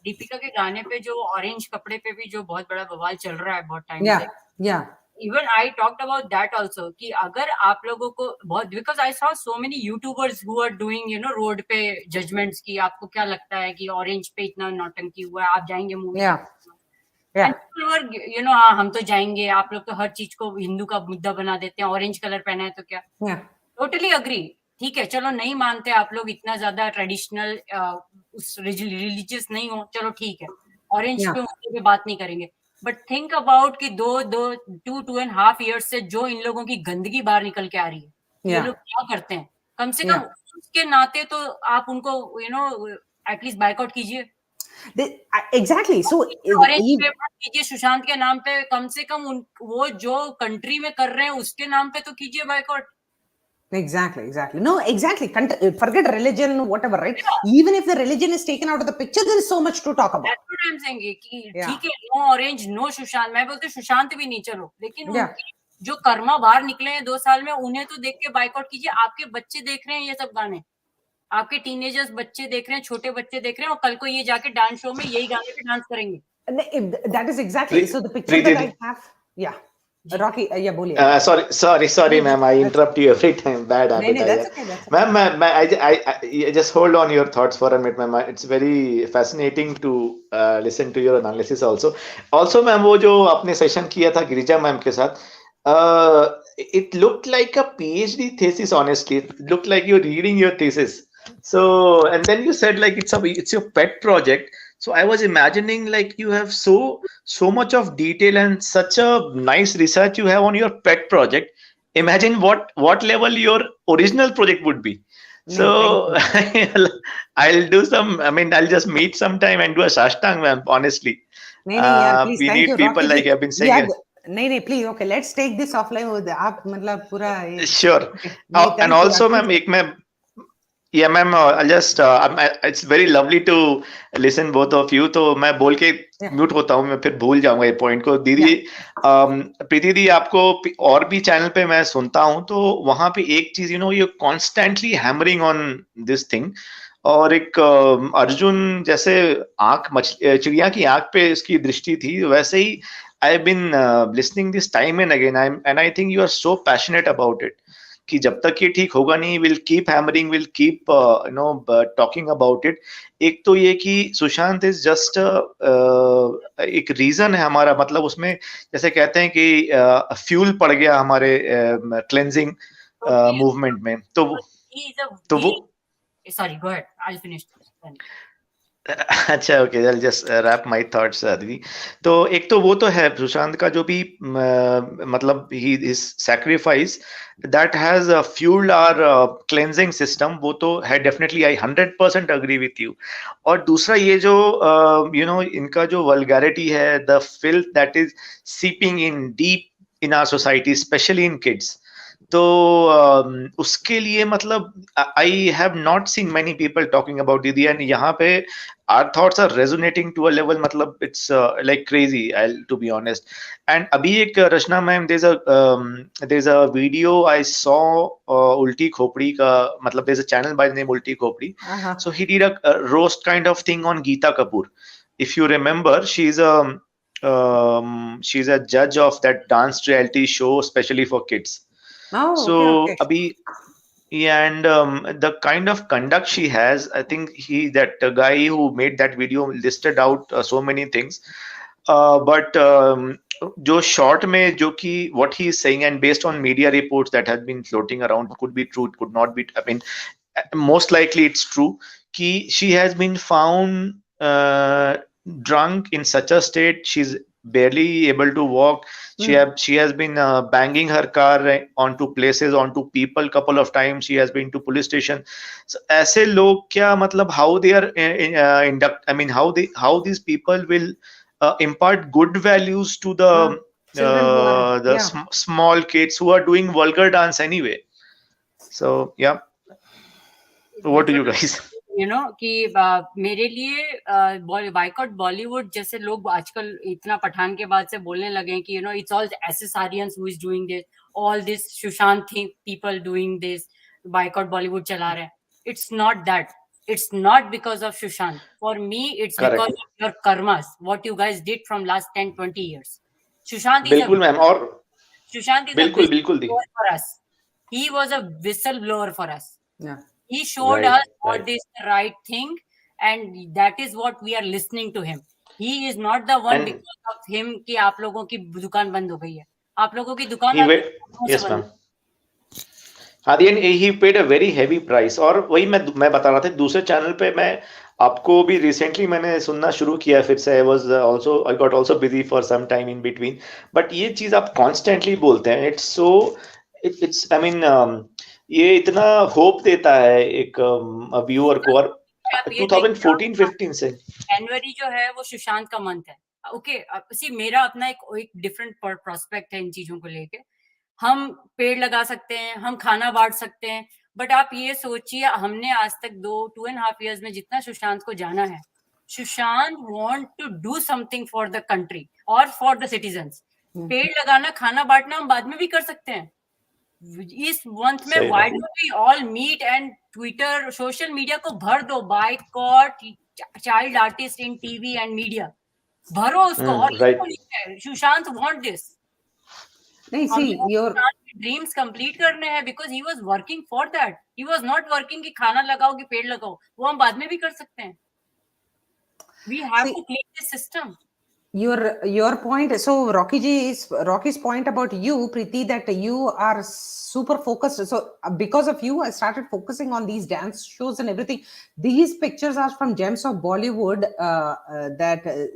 Deepika के गाने पे जो ऑरेंज कपड़े पे भी जो बहुत बड़ा बवाल चल रहा है बहुत टाइम से. Even I talked about that also कि अगर आप लोगों को बहुत, because I saw so many YouTubers who are doing road पे judgments कि आपको क्या लगता है कि ऑरेंज पे इतना नौटंकी हुआ है, आप जाएंगे मूवी. हाँ, हम तो जाएंगे, आप लोग तो हर चीज को हिंदू का मुद्दा बना देते हैं, ऑरेंज कलर पहना है तो क्या. Totally agree. ठीक है, चलो नहीं मानते आप लोग इतना ज्यादा ट्रेडिशनल उस रिलीजियस नहीं हो, चलो ठीक है, ऑरेंज पे बात नहीं करेंगे. बट थिंक अबाउट कि 2.5 years से जो इन लोगों की गंदगी बाहर निकल के आ रही है, ये लोग क्या करते हैं. कम से कम उसके नाते तो आप उनको एटलीस्ट बायकॉट कीजिए. Exactly. So ऑरेंज पे मत कीजिए सुशांत के नाम पे, कम से कम वो जो कंट्री में कर रहे हैं उसके नाम पे तो कीजिए boycott. Exactly. No, exactly. Forget religion, whatever, right? Even if the religion is taken out of the picture, there is so much to talk about. That's what I'm saying. ठीक है, no orange, no सुशांत. मैं बोलती हूँ सुशांत भी नहीं, चलो, लेकिन जो कर्मा बाहर निकले हैं 2 साल में, उन्हें तो देख के बायकॉट कीजिए. आपके बच्चे देख रहे हैं ये सब गाने, आपके टीनेजर्स बच्चे देख रहे हैं, छोटे बच्चे देख रहे हैं, और कल को ये जाके डांस शो में यही गाने पे डांस करेंगे. That is exactly. So the picture that I have, Rocky, बोलिए. Sorry, ma'am. I interrupt you every time. Bad habit. No, that's okay. Ma'am, I just hold on your thoughts for a minute, ma'am. It's very fascinating to listen to your analysis also. Also, ma'am, वो जो आपने session किया था Girija ma'am के साथ, it looked like a PhD thesis. Honestly, it looked like you're reading your thesis. So, and then you said like it's your pet project. So I was imagining like you have so much of detail and such a nice research you have on your pet project. Imagine what level your original project would be. So I'll do some. I mean, I'll just meet sometime and do a sashtang, ma'am. Honestly, please, we need people Rocky, like you have been saying. नहीं please, okay, let's take this offline. आप मतलब पूरा Sure. And also, ma'am, yeah, ma'am, I'll just, it's very lovely to listen both of you. तो मैं बोल के mute होता हूँ, मैं फिर भूल जाऊंगा ये पॉइंट को. दीदी, प्रीति दी, आपको और भी चैनल पे मैं सुनता हूँ, तो वहां पे एक चीज, you constantly hammering on this thing. और एक अर्जुन जैसे चिड़िया की आंख पे इसकी दृष्टि थी, वैसे ही I've been listening this time and again, and I think you are so passionate about it. कि जब तक ये ठीक होगा नहीं, will keep hammering, will keep talking about it. एक तो ये कि सुशांत इज जस्ट एक रीजन है हमारा, मतलब उसमें जैसे कहते हैं कि फ्यूल पड़ गया हमारे क्लेंजिंग मूवमेंट में. तो वो sorry, go ahead, I'll finish. अच्छा, okay, I'll just wrap my thoughts, दीदी. तो एक तो वो तो है सुशांत का जो भी मतलब his sacrifice that has fueled our cleansing system, वो तो है definitely. I 100% agree with you. और दूसरा ये जो इनका जो vulgarity है, the filth that is seeping in deep in our society, especially in kids. तो उसके लिए मतलब I have not seen many people talking about दीदी, and यहाँ पे our thoughts are resonating to a level, मतलब it's like crazy, to be honest. And अभी एक रचना ma'am, there's a video I saw उल्टी खोपड़ी का, मतलब there's a channel by the name उल्टी खोपड़ी. So he did a roast kind of thing on Kkkkkapur. If you remember, she's a judge of that dance reality show, especially for kids. So okay. Abhi, and the kind of conduct she has, I think that guy who made that video listed out so many things, but jo short mein jo ki what he is saying, and based on media reports that have been floating around, could be true, it could not be, I mean, most likely it's true, ki she has been found drunk in such a state, she's barely able to walk. She has been banging her car onto places, onto people couple of times. She has been to police station. So ऐसे लोग क्या, मतलब how they are induct, I mean how these people will impart good values to the small kids who are doing vulgar dance anyway. So yeah, what do you guys? कि मेरे लिए boycott Bollywood जैसे लोग आजकल इतना पठान के बाद से बोलने लगे कि इट्स ऑल एसेसारियंस who is doing this, all this Sushant thing people doing this, boycott Bollywood चला रहे हैं. It's not that. It's not because of Sushant. For me, it's Correct. because of your karmas, what you guys did from last 10-20 years. Sushant is बिल्कुल ma'am, और Sushant is बिल्कुल a whistleblower for us. He was a whistleblower for us. Yeah. He showed us what is the right thing, and that is what we are listening to him. He is not the one because of him कि आप लोगों की दुकान बंद हो गई है. आप लोगों की दुकान yes ma'am. हाँ, he paid a very heavy price. और वही मैं बता रहा था, दूसरे चैनल पे मैं आपको भी रिसेंटली मैंने सुनना शुरू किया फिर से. I got also busy for some time in between, but ये चीज आप constantly बोलते हैं. It's I mean ये इतना होप देता है एक व्यूअर को. और 2014-15 से जनवरी जो है वो सुशांत का मंथ है. ओके, मेरा अपना एक डिफरेंट प्रोस्पेक्ट है इन चीजों को लेके. हम पेड़ लगा सकते हैं, हम खाना बांट सकते हैं, बट आप ये सोचिए, हमने आज तक 2.5 years में जितना सुशांत को जाना है, Sushant want to do something for the country और फॉर द सिटीजन्स. पेड़ लगाना, खाना बांटना हम बाद में भी कर सकते हैं. इस मंथ में why don't we all meet and Twitter, social media को भर दो, boycott child artist in TV and media, भरो उसको. और सुशांत वांट दिस. नहीं, see, your dreams complete करने हैं because he was working for that. He was not working कि खाना लगाओ कि पेड़ लगाओ. वो हम बाद में भी कर सकते हैं. We have to clean the system. Your point. So Rocky's point about you, Preeti, that you are super focused. So because of you, I started focusing on these dance shows and everything. These pictures are from Gems of Bollywood,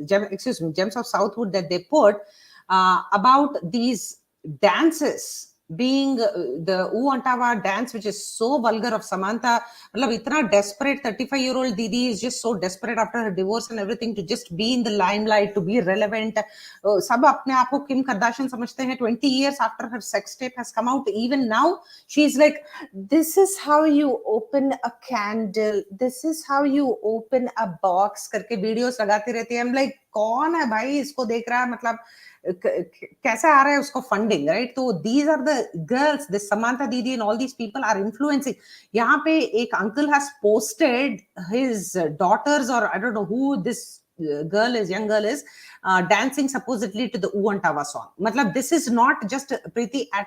Gems of Southwood that they put about these dances being the Uantawa dance, which is so vulgar of Samantha. Matlab, itna desperate 35-year-old Didi is just so desperate after her divorce and everything to just be in the limelight, to be relevant. Sab apne aap ko Kim Kardashian samajhte hain. 20 years after her sex tape has come out, even now, she's like, this is how you open a candle. This is how you open a box. Karke videos lagati rehti hai. I'm like, कौन है भाई इसको देख रहा है मतलब कैसे आ रहा है उसको फंडिंग राइट तो these are the girls this Samantha Didi and all these people are influencing यहाँ पे एक uncle has posted his daughters or I don't know who this girl is young girl is dancing supposedly to the Uantawa song मतलब this is not just Preeti at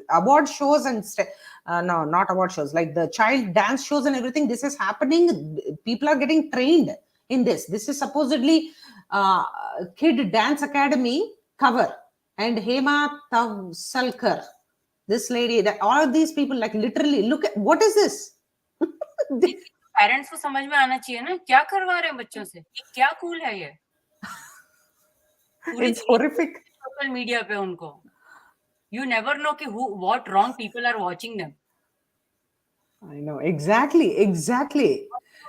award shows and no not award shows like the child dance shows and everything this is happening people are getting trained in this is supposedly Kid Dance Academy cover and Hema Tavsalkar, this lady, that all of these people like literally look at what is this? Parents को समझ में आना चाहिए ना क्या करवा रहे हैं बच्चों से क्या कूल है ये It's horrific. सोशल मीडिया पे उनको you never know कि what wrong people are watching them. I know exactly.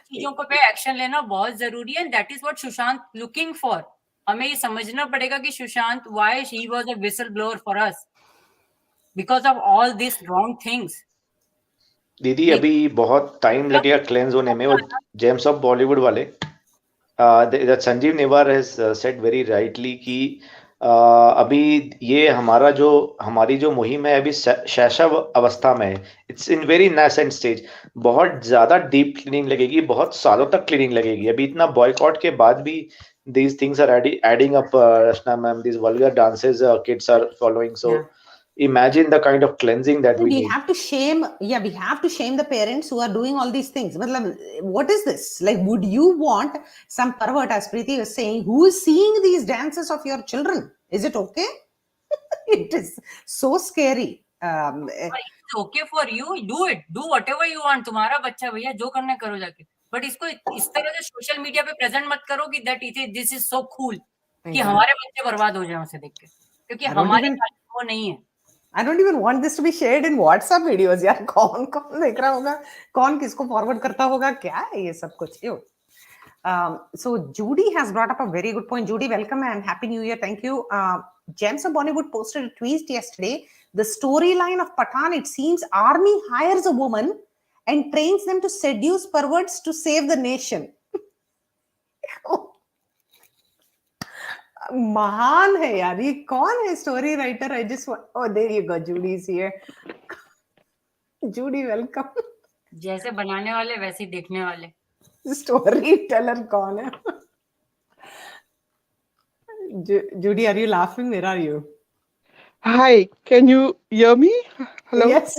चीजों को पे एक्शन लेना बहुत जरूरी है that is what Sushant looking for हमें ये समझना पड़ेगा कि Sushant why he was a whistle blower for us because of all this wrong things दीदी अभी बहुत टाइम लगेगा क्लेंस होने में और जेम्स ऑफ बॉलीवुड वाले Sanjeev Newar has said very rightly कि अभी ये हमारी जो मुहिम है अभी शैशव अवस्था में है it's in very nascent stage बहुत ज्यादा डीप क्लीनिंग लगेगी बहुत सालों तक क्लीनिंग लगेगी अभी इतना बॉयकॉट के बाद भी these things are adding up Rashna ma'am these vulgar dances kids are following so imagine the kind of cleansing that we need. We have to shame the parents who are doing all these things what is this like would you want some pervert as Preeti was saying who is seeing these dances of your children is it okay it is so scary it's okay for you do it do whatever you want तुम्हारा बच्चा भैया जो करना करो जाके but इसको इस तरह से सोशल मीडिया पे प्रेजेंट मत करो कि that this is so cool कि हमारे बच्चे बर्बाद हो जाए उसे देख के क्योंकि हमारे वो नहीं है I don't even want this to be shared in WhatsApp videos यार कौन देख रहा होगा कौन किसको फॉरवर्ड करता होगा क्या है ये सब कुछ so Judy has brought up a very good point Judy welcome and happy new year thank you Gems of Bollywood posted a tweet yesterday the storyline of Pathan it seems army hires a woman and trains them to seduce perverts to save the nation महान है यार ये कौन है story writer I just oh there you go Judy is here Judy welcome जैसे बनाने वाले वैसे ही देखने वाले स्टोरी टेलर कौन है Judy are you laughing where are you Hi, can you hear me? Hello? Yes.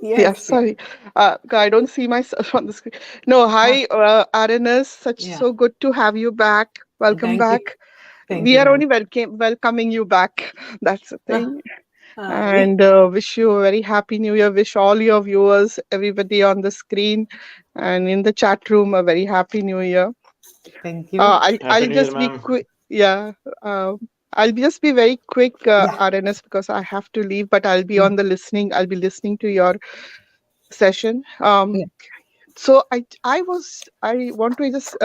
Yes, sorry. I don't see myself on the screen. No, hi, RNS. So good to have you back. Welcome back. We are only welcoming you back. That's the thing. And wish you a very happy new year. Wish all your viewers, everybody on the screen and in the chat room, a very happy new year. Thank you. I'll just be quick. Yeah. I'll just be very quick, RNS, because I have to leave, but I'll be on the listening. I'll be listening to your session. So I want to just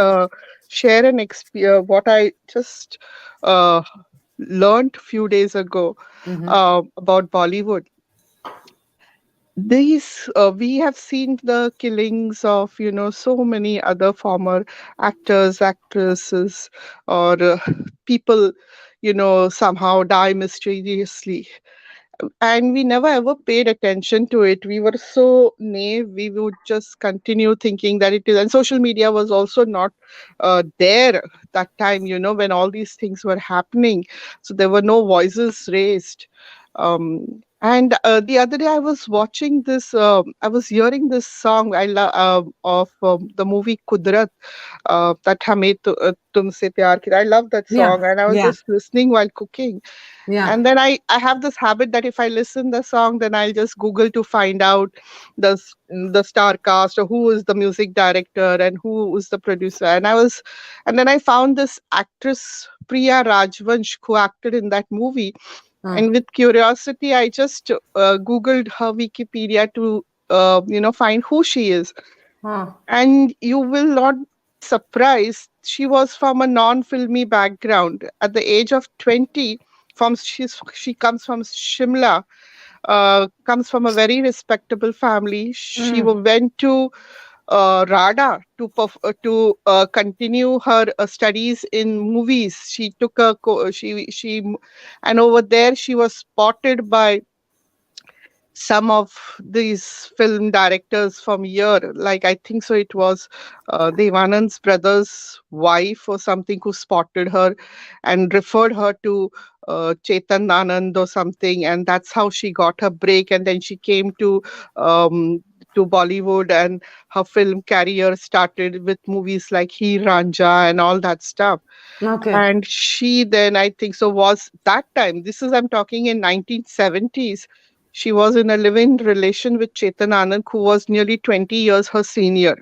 share an experience, what I just learned a few days ago about Bollywood. We have seen the killings of so many other former actors, actresses, or people somehow die mysteriously, and we never ever paid attention to it. We were so naive, we would just continue thinking that it is, and social media was also not there that time, when all these things were happening, so there were no voices raised. And the other day I was watching this, I was hearing this song I love of the movie Kudrat, that Hame Tumse Pyar Kiya. I love that song, and I was just listening while cooking. And then I have this habit that if I listen the song, then I'll just Google to find out the star cast, or who is the music director and who is the producer. And then I found this actress Priya Rajvansh, who acted in that movie. And with curiosity, I just Googled her Wikipedia to, find who she is. And you will not be surprised. She was from a non-filmy background. At the age of 20, she comes from Shimla, comes from a very respectable family. She went to RADA to continue her studies in movies. She took a and over there she was spotted by some of these film directors from here. Like I think so, it was Devanand's brother's wife or something who spotted her and referred her to Chetan Anand or something, and that's how she got her break. And then she came to Bollywood, and her film career started with movies like Heer Ranja and all that stuff. Okay. And she then, I think so, was that time. This is, I'm talking in 1970s. She was in a live-in relation with Chetan Anand, who was nearly 20 years her senior.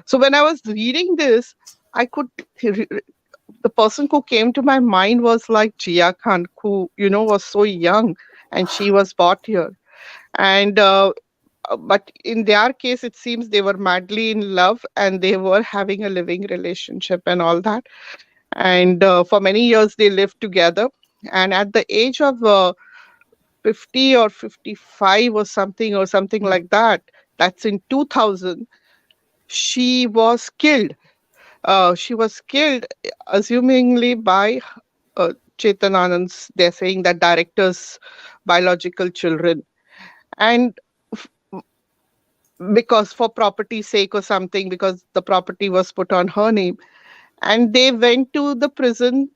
So when I was reading this, the person who came to my mind was like Jia Khan, who, was so young, and she was bought here. And but in their case, it seems they were madly in love and they were having a living relationship and all that. And for many years, they lived together. And at the age of 50 or 55 or something like that, that's in 2000, she was killed. She was killed, assumingly by Chetan Anand's, they're saying that director's biological children. And because for property sake or something, because the property was put on her name. And they went to the prison.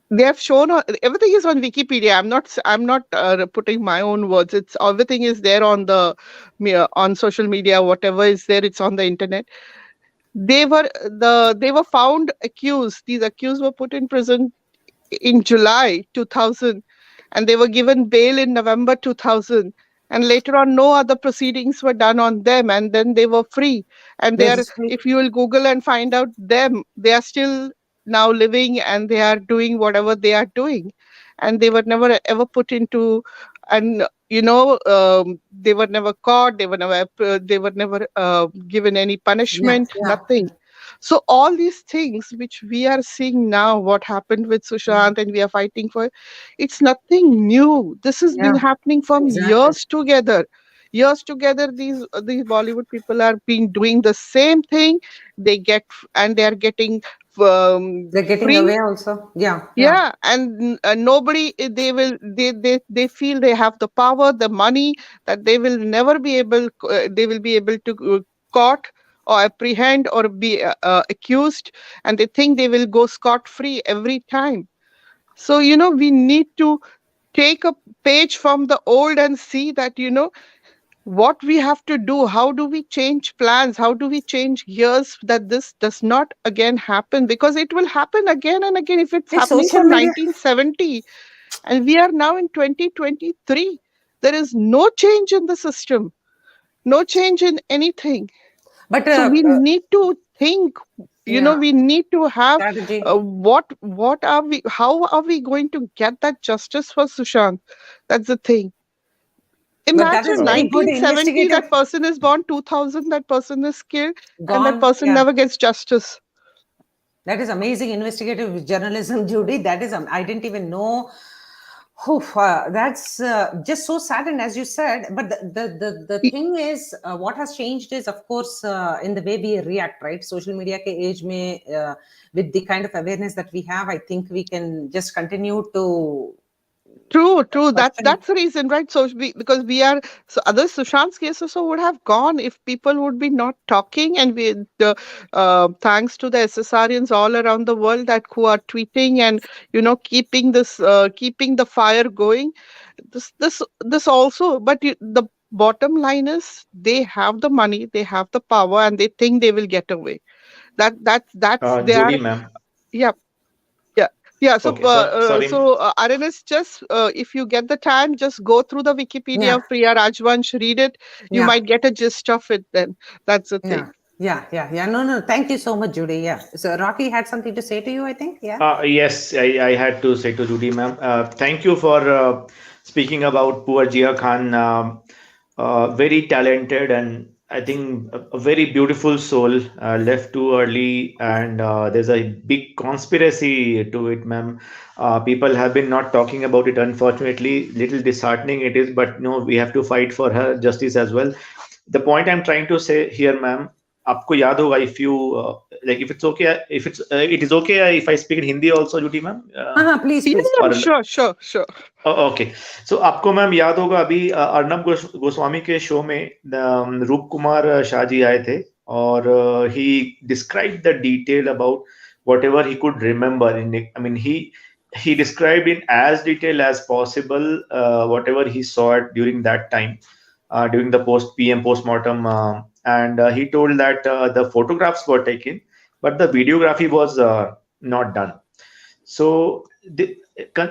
They have shown everything is on Wikipedia. I'm not putting my own words. It's everything is there on on social media. Whatever is there, it's on the internet. They were found accused. These accused were put in prison in July 2000, and they were given bail in November 2000. And later on, no other proceedings were done on them, and then they were free. And if you will Google and find out them, they are still now living, and they are doing whatever they are doing. And they were never ever put into, and they were never caught. They were never given any punishment. Nothing. So all these things which we are seeing now, what happened with Sushant, and we are fighting for, it's nothing new. This has been happening from years together. Years together, these Bollywood people are been doing the same thing. They are getting They're getting free. away also. Yeah, and nobody, they feel they have the power, the money, that they will never be able. They will be able to caught or apprehend or be accused, and they think they will go scot-free every time. So we need to take a page from the old and see that what we have to do. How do we change plans? How do we change gears that this does not again happen? Because it will happen again and again. If it's happening from 1970 and we are now in 2023, there is no change in the system, no change in anything. But so we need to think, we need to have how are we going to get that justice for Sushant? That's the thing. Imagine 1970, that person is born, 2000, that person is killed, and that person never gets justice. That is amazing investigative journalism, Judy. That is, I didn't even know. That's just so sad. And as you said, but the thing is, what has changed is, of course, in the way we react, right? Social media ke age mein, with the kind of awareness that we have, I think we can just continue to. True. That's the reason, right? So other Sushant's cases also would have gone if people would be not talking, and thanks to the SSRians all around the world who are tweeting and keeping the fire going. This also, but the bottom line is they have the money, they have the power, and they think they will get away. That's Judy, ma'am. Yeah. So, okay, sorry. Arenas, just if you get the time, just go through the Wikipedia of Priya Rajvansh, read it. You might get a gist of it then. That's the thing. Yeah. No. Thank you so much, Judy. Yeah. So Rocky had something to say to you, I think. Yeah. Yes, I had to say to Judy, ma'am. Thank you for speaking about poor Jia Khan. Very talented and I think a very beautiful soul, left too early, and there's a big conspiracy to it, ma'am. People have been not talking about it, unfortunately. Little disheartening it is, but no, we have to fight for her justice as well. The point I'm trying to say here, ma'am, आपको याद होगा, if you like, if it's okay, if it is okay if I speak in Hindi also, Judy ma'am, Please, Yeah, please. yeah, or sure. Okay. So आपको ma'am याद होगा, अभी अर्नब गोस्वामी के show में रूप कुमार शाह जी आए थे, और he describe the detail about whatever he could remember in, I mean he described in as detail as possible whatever he saw it during that time, during the post PM postmortem, and he told that the photographs were taken but the videography was not done. So the,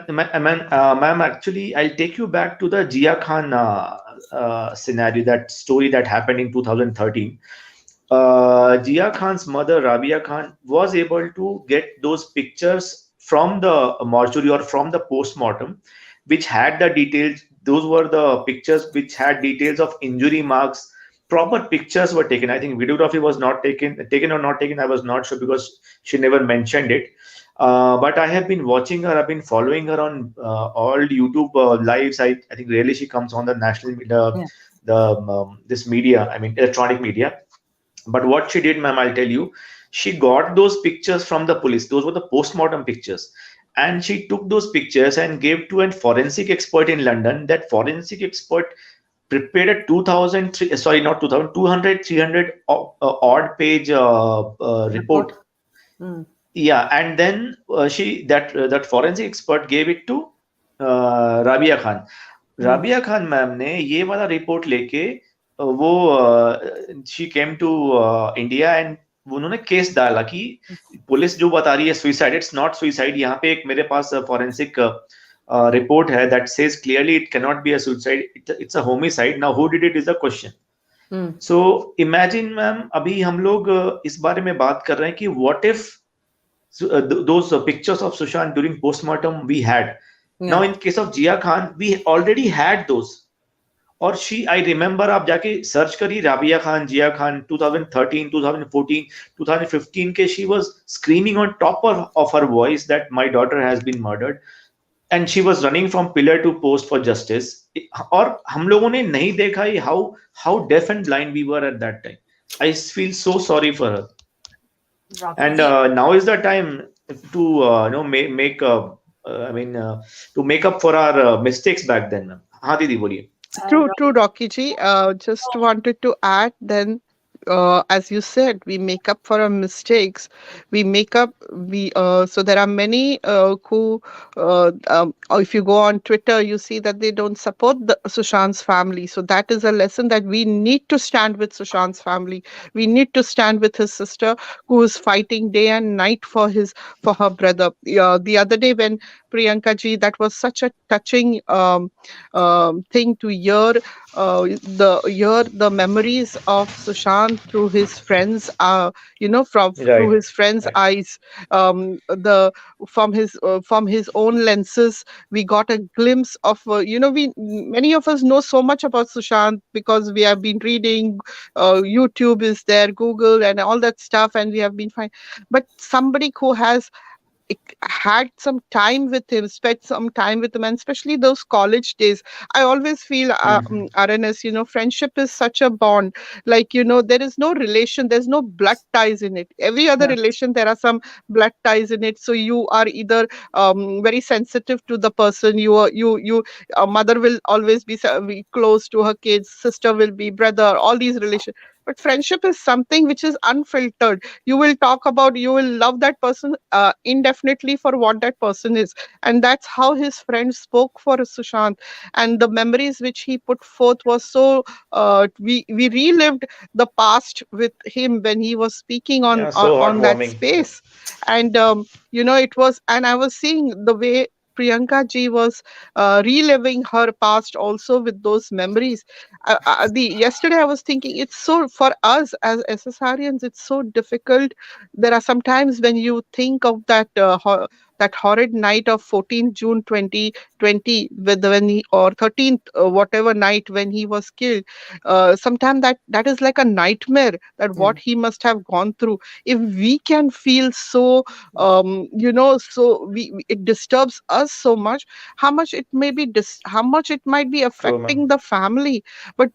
ma'am, actually, I'll take you back to the Jia Khan scenario, that story that happened in 2013. Jia Khan's mother, Rabia Khan, was able to get those pictures from the mortuary or from the postmortem, which had the details. Those were the pictures which had details of injury marks. Proper pictures were taken. I think videography was not taken or not taken. I was not sure because she never mentioned it. But I have been watching her. I've been following her on all YouTube lives. I think rarely she comes on the national media, this media. I mean electronic media. But what she did, ma'am, I'll tell you. She got those pictures from the police. Those were the postmortem pictures, and she took those pictures and gave to a forensic expert in London. That forensic expert prepared a 2003, sorry, not 2000, 200, 300 odd page report. Yeah, and then that forensic expert gave it to Rabia Khan. Rabia Khan ma'am ने ये वाला report लेके वो she came to India, and उन्होंने case डाला कि police जो बता रही है सुइसाइड, इट्स नॉट सुइसाइड. यहाँ पे एक मेरे पास फॉरेंसिक रिपोर्ट है that says clearly it cannot be a suicide, it's a homicide. Now who did it is the question. So imagine ma'am, अभी हम लोग इस बारे में बात कर रहे हैं कि what if those pictures of Sushant during postmortem we had. Now in case of Jia Khan, we already had those. Or I remember, आप जाके सर्च करिए राबिया खान, जिया खान, 2013, 2014, 2015 के, she was screaming on top of her voice that my daughter has been murdered, and she was running from pillar to post for justice. और हम लोगों ने नहीं देखा how deaf and blind we were at that time. I feel so sorry for her. And now is the time to make to make up for our mistakes back then. हाँ दीदी बोलिए. True, Rocky ji. Just wanted to add then, as you said, we make up for our mistakes. We make up. So there are many who, if you go on Twitter, you see that they don't support the Sushant's family. So that is a lesson that we need to stand with Sushant's family. We need to stand with his sister, who is fighting day and night for her brother. The other day when Priyanka ji, that was such a touching thing to hear. The memories of Sushant through his friends, through his friends' eyes, from his own lenses, we got a glimpse of many of us know so much about Sushant because we have been reading, YouTube is there, Google and all that stuff, and we have been fine. But somebody who has had some time with him, spent some time with him, and especially those college days. I always feel, RNS, friendship is such a bond. Like, there is no relation, there's no blood ties in it. Every other relation, there are some blood ties in it. So you are either very sensitive to the person. A mother will always be close to her kids, sister will be brother, all these relations. But friendship is something which is unfiltered. You will love that person indefinitely for what that person is. And that's how his friends spoke for Sushant. And the memories which he put forth was so, we relived the past with him when he was speaking on that space. And, it was, and I was seeing the way Priyanka ji was reliving her past also with those memories. The yesterday I was thinking, it's so, for us as SSRians, it's so difficult. There are sometimes when you think of that that horrid night of 14th June 2020, with when he, or 13th whatever night when he was killed. Sometimes that is like a nightmare, that what he must have gone through. If we can feel so, so it disturbs us so much, how much it may be how much it might be True, ma'am. affecting the family. But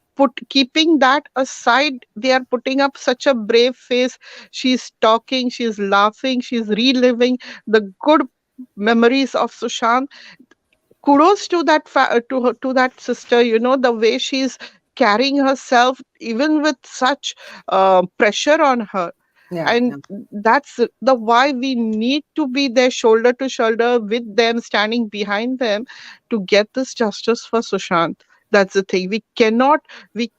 keeping that aside, they are putting up such a brave face. She's talking, she's laughing, she's reliving the good memories of Sushant. Kudos to that to her, to that sister, the way she's carrying herself even with such pressure on her. Yeah, And that's the why we need to be there, shoulder to shoulder with them, standing behind them, to get this justice for Sushant. That's the thing. We cannot let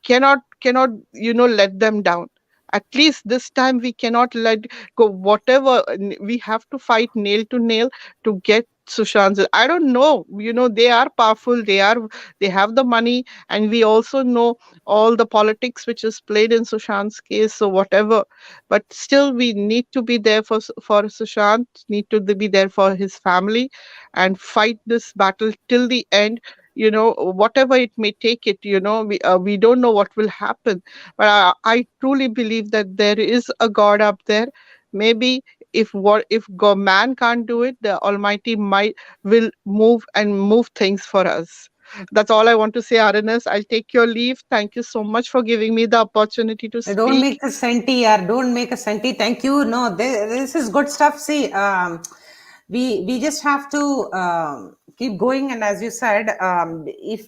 them down. At least this time we cannot let go. Whatever, we have to fight nail to nail to get Sushant. I don't know, they are powerful, they have the money, and we also know all the politics which is played in Sushant's case. So whatever, but still we need to be there for Sushant, need to be there for his family, and fight this battle till the end. Whatever it may take it, we don't know what will happen, but I truly believe that there is a God up there. Maybe if God, man can't do it, the Almighty might will move things for us. That's all I want to say, RNS. I'll take your leave. Thank you so much for giving me the opportunity to don't speak. make a senti, or don't make a senti. Thank you. No, this is good stuff. See, we just have to keep going, and as you said, if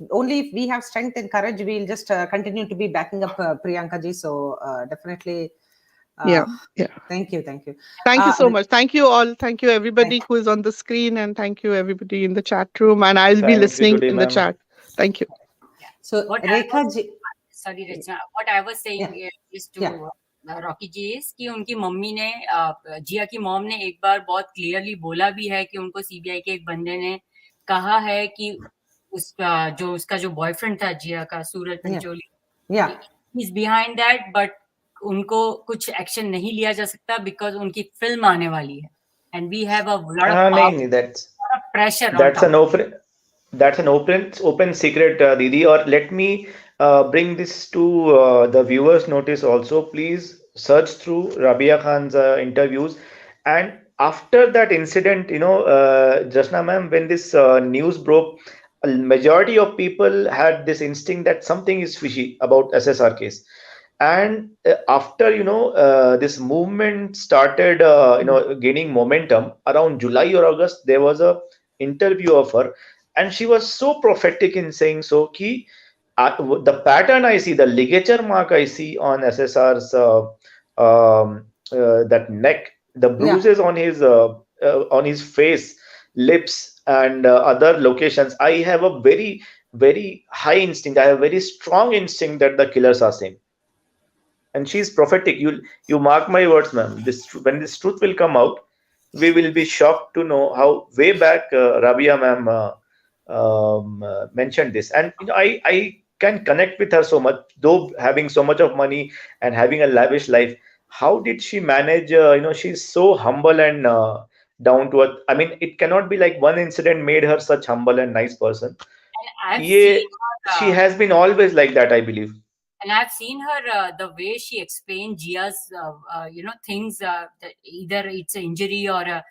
we have strength and courage, we'll just continue to be backing up Priyanka ji. So definitely, Yeah. thank you. Thank you so much. Thank you all. Thank you everybody who is on the screen, and thank you everybody in the chat room. And I'll be Thank you, listening Judy, in the ma'am. chat. Thank you. So What Rekha ji, sorry Rachna, what I was saying is to Rocky ji कि उनकी mummy ने जिया की mom ने एक बार बहुत clearly बोला भी है कि उनको सीबीआई के एक बंदे ने कहा है कि उसका जो बॉयफ्रेंड था जिया का, Suraj Pancholi, is behind that, but उनको कुछ एक्शन नहीं लिया जा सकता बिकॉज उनकी फिल्म आने वाली है, and we have a lot of pressure on top. That's an open secret, Didi. Or let me bring this to the viewers' notice also. Please search through Rabia Khan's interviews. And after that incident, Jasna ma'am, when this news broke, a majority of people had this instinct that something is fishy about SSR case. And after this movement started gaining momentum around July or August, there was a interview of her, and she was so prophetic in saying so ki the pattern I see, the ligature mark I see on SSR's that neck, the bruises on his face, lips, and other locations. I have a very, very high instinct, I have a very strong instinct that the killers are same. And she's prophetic. You mark my words, ma'am. When this truth will come out, we will be shocked to know how way back Rabia ma'am mentioned this. And I can connect with her so much, though having so much of money and having a lavish life. How did she manage? She's so humble and down to earth. I mean, it cannot be like one incident made her such humble and nice person. She has been always like that, I believe. And I've seen her, the way she explained Jia's, things, that either it's an injury or a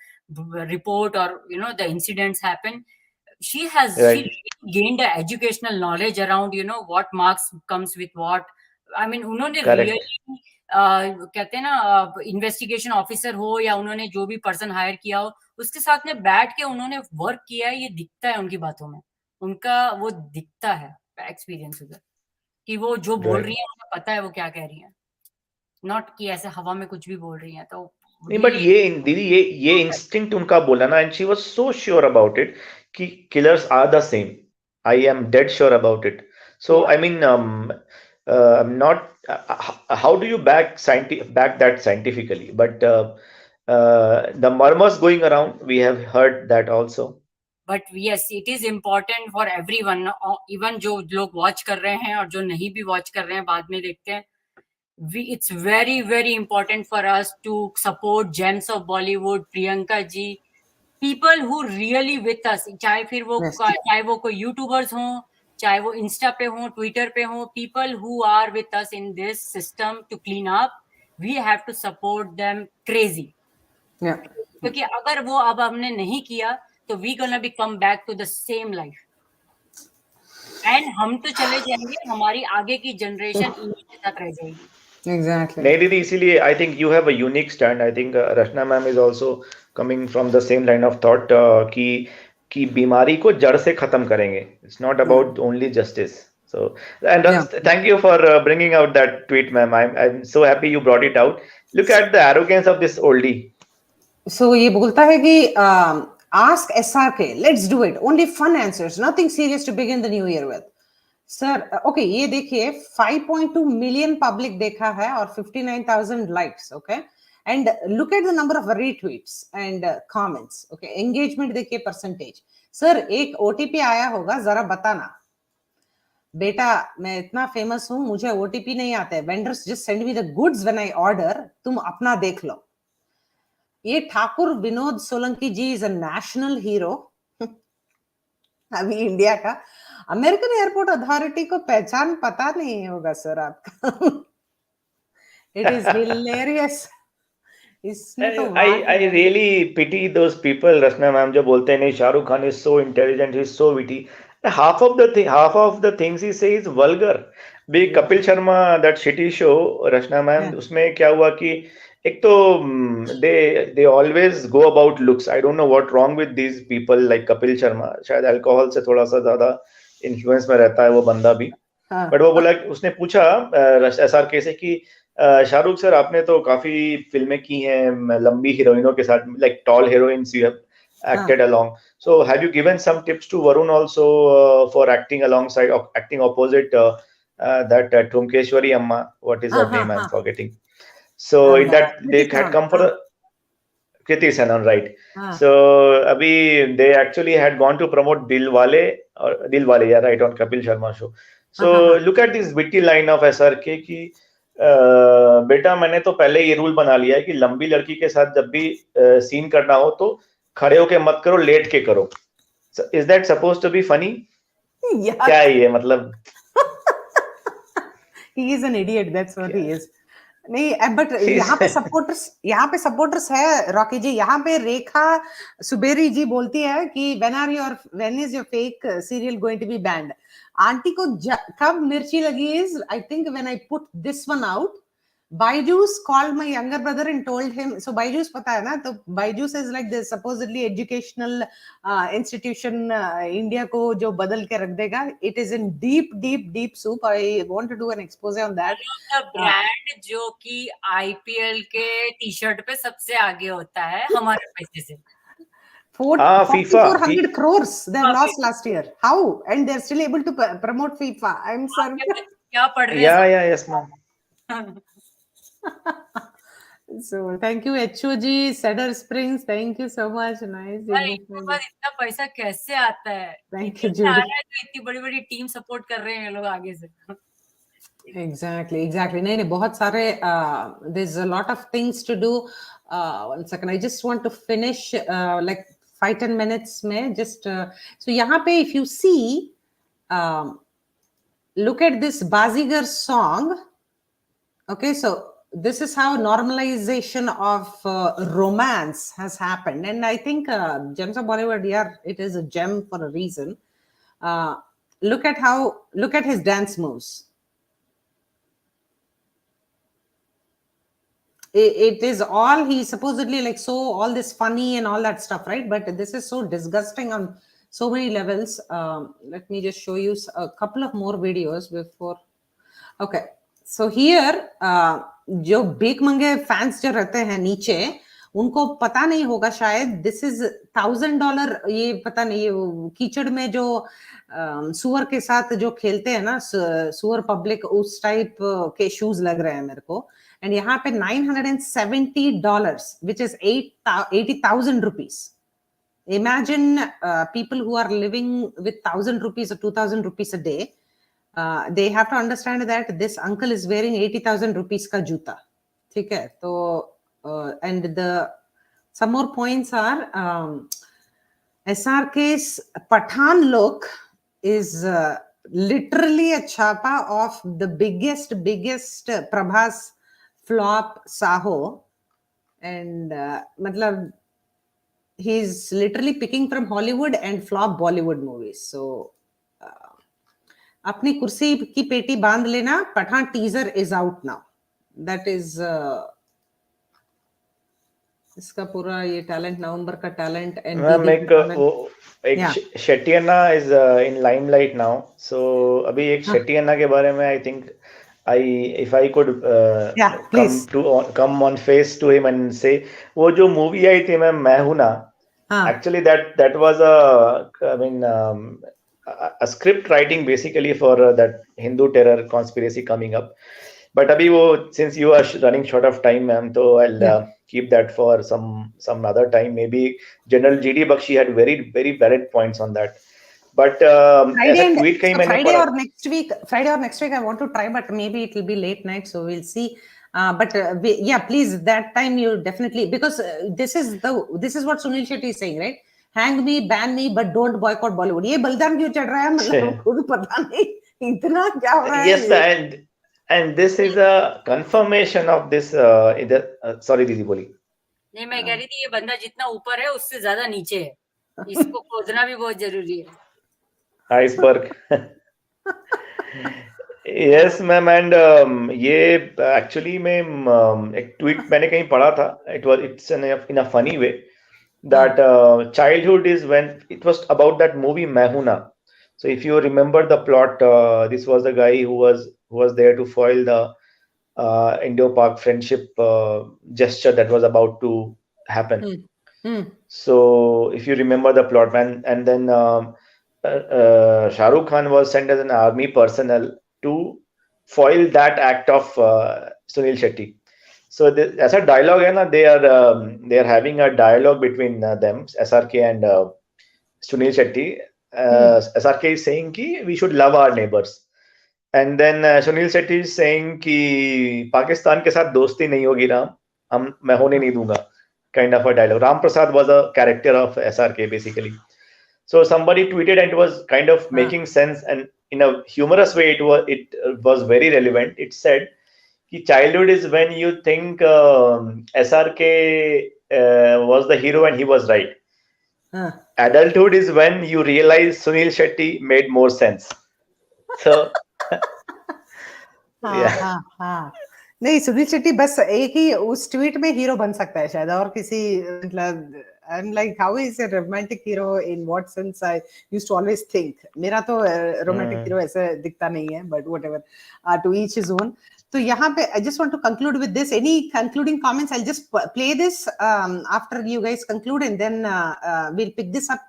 report, or, the incidents happen. She gained an educational knowledge around, what marks comes with what. I mean, उन्होंने really, कहते हैं ना, investigation officer हो या उन्होंने जो भी person higher किया हो, उसके साथ में बैठ के उन्होंने वर्क किया है, ये दिखता है उनकी बातों में, उनका वो दिखता है एक्सपीरियंस उधर, कि वो जो बोल रही है उनको पता है वो क्या कह रही है, नॉट कि ऐसे हवा में कुछ भी बोल रही है. तो नहीं, बट ये इंस्टिंक्ट उनका बोला ना, and she was so sure about it कि killers are the same. I am dead sure about it. So I mean, I'm not. How do you back that scientifically? But the murmurs going around, we have heard that also. But yes it is important for everyone, even जो लोग watch कर रहे हैं और जो नहीं भी watch कर रहे हैं बाद में देखते हैं, it's very very important for us to support gems of Bollywood, Priyanka ji, people who really with us, चाहे फिर वो Yes. चाहे वो कोई यूट्यूबर्स हों, चाहे वो इंस्टा पे हों, ट्विटर पे हों, people who are with us in this system to clean up, we have to support them crazy. Yeah. क्योंकि अगर वो अब हमने नहीं किया तो we gonna be come back to the same life, and हम तो चले जाएंगे, हमारी आगे की जनरेशन इन्हीं के साथ रह जाएगी. Exactly. नहीं दीदी, इसीलिए I think you have a unique stand. I think Rachna ma'am is also coming from the same line of thought कि बीमारी को जड़ से खत्म करेंगे. It's not about only justice. So and thank you for bringing out that tweet, ma'am. I'm so happy you brought it out. Look at the arrogance of this oldie. So ये बोलता है कि ask SRK, let's do it. Only fun answers, nothing serious to begin the new year with. Sir okay ये देखिए 5.2 million public देखा है और 59,000 likes. Okay and look at the number of retweets and comments. Okay engagement देखिए percentage. Sir एक OTP आया होगा, जरा बताना. बेटा मैं इतना फेमस हूं, मुझे ओटीपी नहीं आता है. Vendors just send me the goods when I order, तुम अपना देख लो. ये ठाकुर विनोद सोलंकी जी इज अ नेशनल हीरो अभी इंडिया का. अमेरिकन एयरपोर्ट अथॉरिटी को पहचान पता नहीं होगा सर आपका. It is hilarious. इसमें तो I really pity those people, Rachna ma'am, जो बोलते हैं नहीं Shahrukh Khan is so intelligent, he is so witty. Half of the things he says is vulgar. भी Kapil Sharma that shitty show, Rachna ma'am, उसमें क्या हुआ कि एक तो they always go about looks. I don't know what wrong with these people like Kapil Sharma. शायद alcohol से थोड़ा सा ज्यादा इन्फ्लुएंस में रहता है वो बंदा भी. बट वो बोला, उसने पूछा SRK से कि शाहरुख सर आपने तो काफी फिल्में की हैं लंबी हीरोइनों के साथ, like tall heroines you have acted along. So have you given some tips to Varun also for acting alongside, acting opposite that Thumkeshwari Amma, what is her name, I'm forgetting. So in that they had come for the Kriti Sanon, right? So abhi they actually had gone to promote Dilwale, yeah, right, on Kapil Sharma show. So look at this witty line of SRK कि बेटा मैंने तो पहले ये rule बना लिया है कि लंबी लड़की के साथ जब भी सीन करना हो तो खड़े होके मत करो, लेट के करो. So, is that supposed to be funny? क्या है ये मतलब? He is an idiot, that's what he is. नहीं बट यहाँ पे सपोर्टर्स है रॉकी जी. यहाँ पे रेखा सुबेरी जी बोलती है कि when is your fake serial going to be banned? Aunty को कब मिर्ची लगी is I think when I put this one out, Byju's called my younger brother and told him. So Byju's पता है ना, तो Byju's is like the supposedly educational institution India को जो बदल के रख देगा. It is in deep soup. I want to do an expose on that. Brand जो कि IPL के टी शर्ट पे सबसे आगे होता है हमारे पैसे से. 4,400 crores they have lost last year. How? And they're still able to promote FIFA. I'm sorry. क्या पढ़ रहे हैं? Yeah, yes ma'am. So thank you HOG Cedar Springs, thank you so much. Nice. इतना पैसा कैसे आता है? Thank you Judy. इतनी बड़ी टीम सपोर्ट कर रहे हैं लोग आगे से. Exactly. नहीं बहुत सारे there's a lot of things to do. 1 second, I just want to finish like 5-10 minutes में just so यहाँ पे if you see look at this Bazigar song. Okay, so this is how normalization of romance has happened, and I think Gems of Bollywood, yeah, it is a gem for a reason. Look at his dance moves. It is all, he supposedly like so all this funny and all that stuff, right? But this is so disgusting on so many levels. Let me just show you a couple of more videos before. Okay, so here जो bake मंगे fans जो रहते हैं नीचे, उनको पता नहीं होगा शायद दिस इज $1,000. ये पता नहीं, ये कीचड़ में जो सुअर के साथ जो खेलते हैं ना सुअर पब्लिक, उस टाइप के शूज लग रहे हैं मेरे को. एंड यहाँ पे $970 which is 80,000 rupees. imagine people who are living with 1,000 rupees or 2,000 rupees a day. They have to understand that this uncle is wearing 80,000 rupees ka juta. Okay, so and the some more points are SRK's Pathan look is literally a chapa of the biggest Prabhas flop Saho, and matlab he's literally picking from Hollywood and flop Bollywood movies. So अपनी कुर्सी की पेटी बांध लेना. Pathan teaser is out now. That is इसका पूरा ये talent नवंबर का टैलेंट एंड एक शेट्टियाना is in limelight now. So अभी एक शेट्टियाना के बारे में I think if I could come on face to him and say, वो जो मूवी आई थी मैं हूं ना, actually that was a script writing basically for that Hindu terror conspiracy coming up. But abhi wo, since you are running short of time, ma'am, so I'll keep that for some other time. Maybe General GD Bakshi had very valid points on that. But Friday or next week I want to try, but maybe it will be late night, so we'll see. But please, that time you definitely, because this is what Sunil Shetty is saying, right? Hang me, ban me, but don't boycott Bollywood. ये बलिदान क्यों चढ़ रहा है? मतलब खुद पता नहीं इतना क्या हो रहा है. Yes, and this is a confirmation of this. Sorry, दीदी बोली. नहीं, मैं कह रही थी ये बंदा जितना ऊपर है उससे ज्यादा नीचे है. इसको खोजना भी बहुत जरूरी है. Iceberg. Yes, ma'am, and ये actually में एक tweet मैंने कहीं पढ़ा था. It's in a funny way. That childhood is when it was about that movie Mahuna. So if you remember the plot, this was the guy who was there to foil the Indo-Pak friendship gesture that was about to happen. So if you remember the plot, and then Shah Rukh Khan was sent as an army personnel to foil that act of Sunil Shetty. So ऐसा dialogue है ना, they are having a dialogue between them, SRK and Sunil Shetty. SRK is saying कि we should love our neighbors, and then Sunil Shetty is saying कि पाकिस्तान के साथ दोस्ती नहीं होगी राम, मैं होने नहीं दूंगा, kind of a dialogue. Ram Prasad was a character of SRK basically. So somebody tweeted and it was kind of making sense, and in a humorous way it was very relevant. It said childhood is when you think SRK was the hero and he was right. Adulthood is when you realize Sunil Shetty made more sense. So नहीं, सुनील शेट्टी बस एक ही उस tweet में hero बन सकता है शायद, और किसी मतलब I'm like, how is a romantic hero? In what sense? I used to always think. मेरा तो romantic hero ऐसे दिखता नहीं है, but whatever. To each his own. तो यहाँ पे I just want to conclude with this. Any concluding comments? I'll just play this after you guys conclude, and then we'll pick this up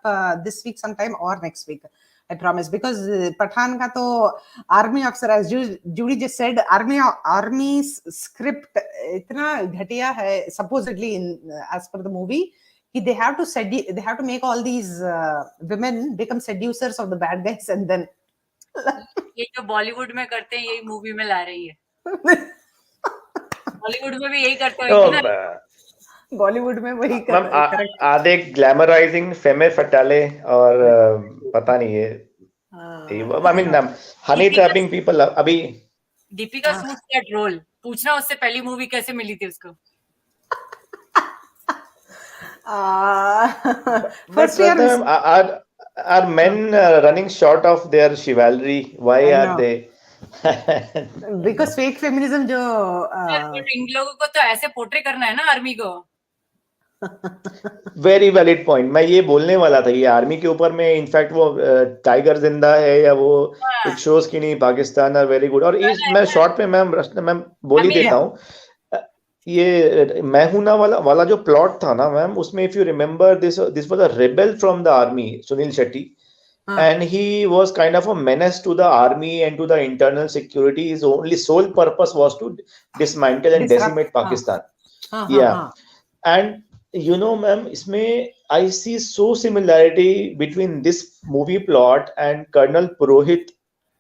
this week sometime or next week. I promise, because Pathan का तो army officer, as Judy just said, army script इतना घटिया है supposedly as per the movie. They have to make all these women become seducers of the bad guys, and then ये जो बॉलीवुड में करते हैं यही मूवी में ला रही है. बॉलीवुड में भी यही करते हैं. बॉलीवुड में वही करते हैं. आधे ग्लैमराइजिंग फेमे फटाले और पता नहीं है. I mean, honey trapping people. अभी दीपिका सूट दैट रोल. पूछना उससे पहली मूवी कैसे मिली थी उसको. First are men running short of their chivalry? Why are they? Because fake feminism जो इन लोगों को तो ऐसे पोर्ट्रे करना है ना आर्मी को. Very valid point. मैं ये बोलने वाला था, ये आर्मी के ऊपर में इनफैक्ट वो टाइगर जिंदा है या वो कुछ शोज की नहीं, पाकिस्तान आर वेरी गुड. और इस मैं शॉर्ट पे मैम बोल ही देता हूँ. ये मैं हूं ना वाला जो प्लॉट था ना मैम, उसमें if you remember this was a rebel from the army, Sunil Shetty, and he was kind of a menace to the army and to the internal security. His only sole purpose was to dismantle and decimate Pakistan. And You know, ma'am, इसमें I see so similarity between this movie plot and Colonel Purohit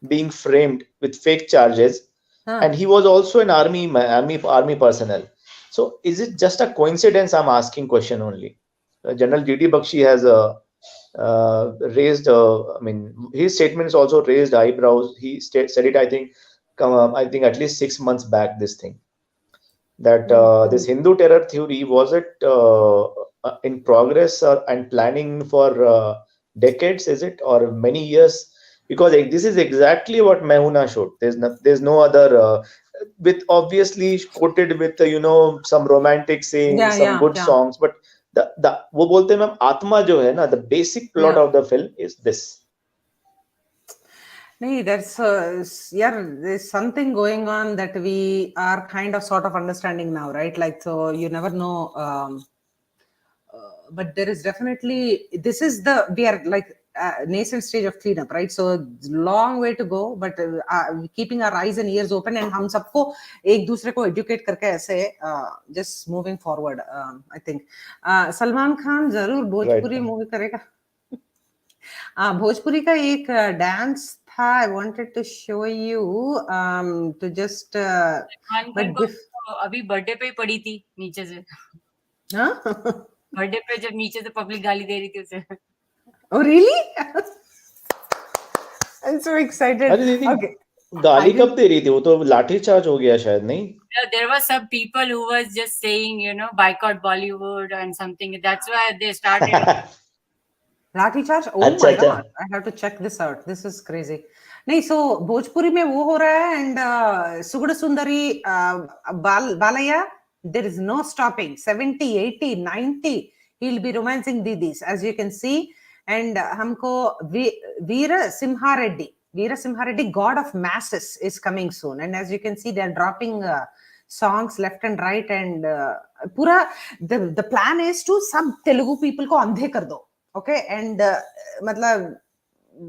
being framed with fake charges, Huh. and he was also an army personnel. So, is it just a coincidence? I'm asking question only. General G.D. Bakshi has raised. I mean, his statements also raised eyebrows. He said it. I think at least 6 months back. This thing that this Hindu terror theory was it in progress and planning for decades, is it, or many years? Because this is exactly what Mehuna showed. There's no other. With obviously quoted with some romantic Yeah, scenes, some yeah, good yeah, songs, but the वो बोलते हैं ma'am आत्मा जो है ना, the basic plot yeah. of the film is this. Nee, there's something going on that we are kind of sort of understanding now, right? Like, so you never know. But there is definitely, we are like nascent stage of cleanup, right? So long way to go, but keeping our eyes and ears open, and हम सबको एक दूसरे को educate करके ऐसे just moving forward. I think Salman Khan जरूर Bhojpuri movie करेगा. भोजपुरी का एक डांस था. I wanted to show you to just Khan को अभी बर्थडे पे ही पड़ी थी नीचे से. हाँ बर्थडे पे जब नीचे से पब्लिक गाली दे रही थी उसे. Oh really? I'm so excited. अरे दीदी Okay. गाली कब दे रही थी? वो तो लाठी चार्ज हो गया शायद, नहीं? There were some people who was just saying, boycott Bollywood and something. That's why they started. लाठी charge. Oh my God, I have to check this out. This is crazy. नहीं, so भोजपुरी में वो हो रहा है, and सुगड़ Sundari Balayya, there is no stopping. 70, 80, 90, he'll be romancing didis, as you can see. And हमको Veera Simha Reddy, God of Masses, is coming soon. And as you can see, they're dropping songs left and right. And पूरा the plan is to सब Telugu people को अंधे कर दो. Okay, and मतलब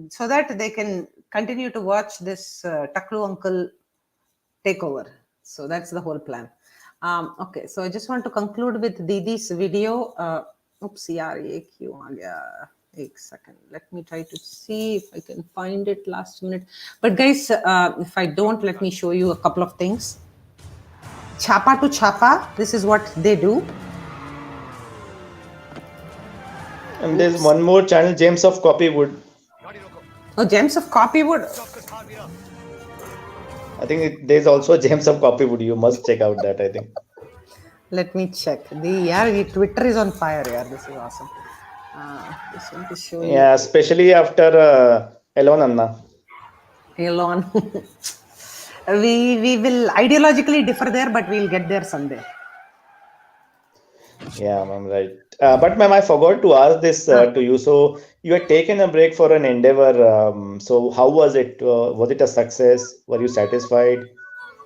so that they can continue to watch this Taklu uncle take over. So that's the whole plan. Okay, so I just want to conclude with Didi's video. Oops, yaar, ye kyun aa gaya? Ek second. Let me try to see if I can find it last minute. But guys, if I don't, let me show you a couple of things. Chapa to Chapa. This is what they do. And there's one more channel, James of Copywood. Oh, James of Copywood. I think there's also James of Copywood. You must check out that, I think. Let me check. The Twitter is on fire. Yeah, this is awesome. Just want to show you. Yeah, especially after Elon Anna. Elon. we will ideologically differ there, but we'll get there someday. Yeah, ma'am, right. But ma'am, I forgot to ask this to you. So you had taken a break for an endeavor. So how was it? Was it a success? Were you satisfied?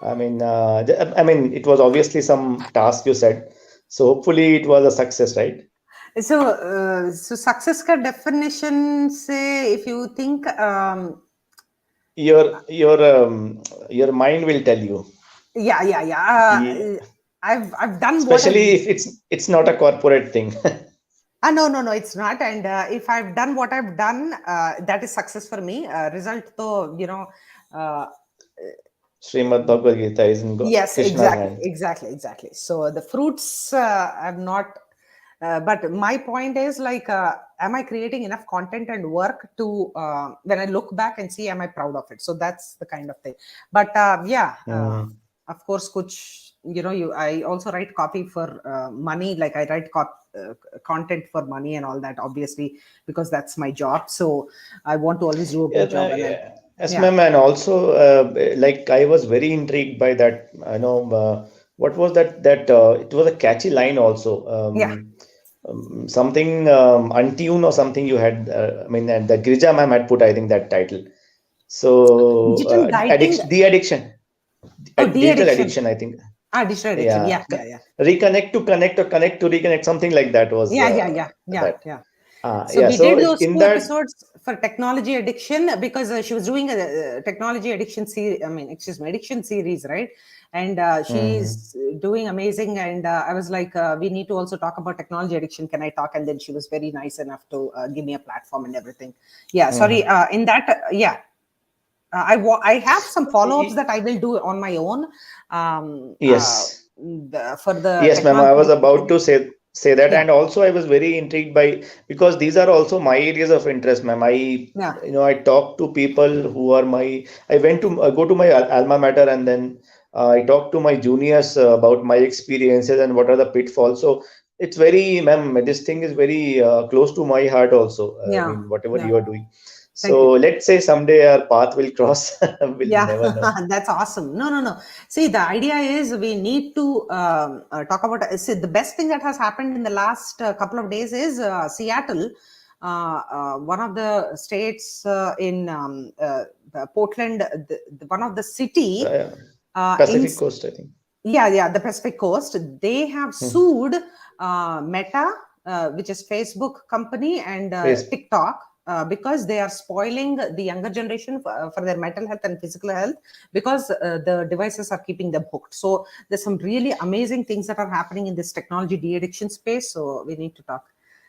I mean, it was obviously some task you said. So hopefully it was a success, right? So success ka definition say, if you think your mind will tell you. Yeah. I've done, especially if it's not a corporate thing. No, it's not. And if I've done what I've done, that is success for me. Result to Srimad Bhagavad Gita is in yes, Krishna's hand. Exactly. So the fruits have not. But my point is like, am I creating enough content and work to when I look back and see, am I proud of it? So that's the kind of thing. But of course, I also write copy for money. Like I write content for money and all that, obviously, because that's my job. So I want to always do a good job. Yes, ma'am. And also, like I was very intrigued by that. What was that? It was a catchy line also. Something untune or something you had. And the Girija ma'am had put, I think, that title. So the addiction. Digital addiction, I think. Digital addiction. Yeah. Reconnect to connect or connect to reconnect, something like that was. Yeah. So Yeah, we so did those in 2 that, episodes for technology addiction because she was doing a technology addiction series. Addiction series, right? And she's doing amazing. And I was like, we need to also talk about technology addiction. Can I talk? And then she was very nice enough to give me a platform and everything. Yeah, sorry. In that, I have some follow-ups that I will do on my own yes. for the Yes, ma'am. I was technology. about to say that, Yeah, and also I was very intrigued by, because these are also my areas of interest, ma'am. yeah, I talk to people who are my. I went to go to my alma mater, and then I talk to my juniors about my experiences and what are the pitfalls. So it's very, ma'am. This thing is very close to my heart also. I yeah, mean, whatever yeah. you are doing. Thank So you. let's say someday our path will cross. We'll Yeah, never know. that's awesome. No. See, the idea is we need to talk about. See, the best thing that has happened in the last couple of days is Seattle, one of the states in Portland, one of the city Uh, in Pacific Coast, I think. the Pacific Coast. They have sued Meta, which is Facebook company, and Face. TikTok, because they are spoiling the younger generation for their mental health and physical health, because the devices are keeping them hooked. So there's some really amazing things that are happening in this technology de-addiction space. So we need to talk.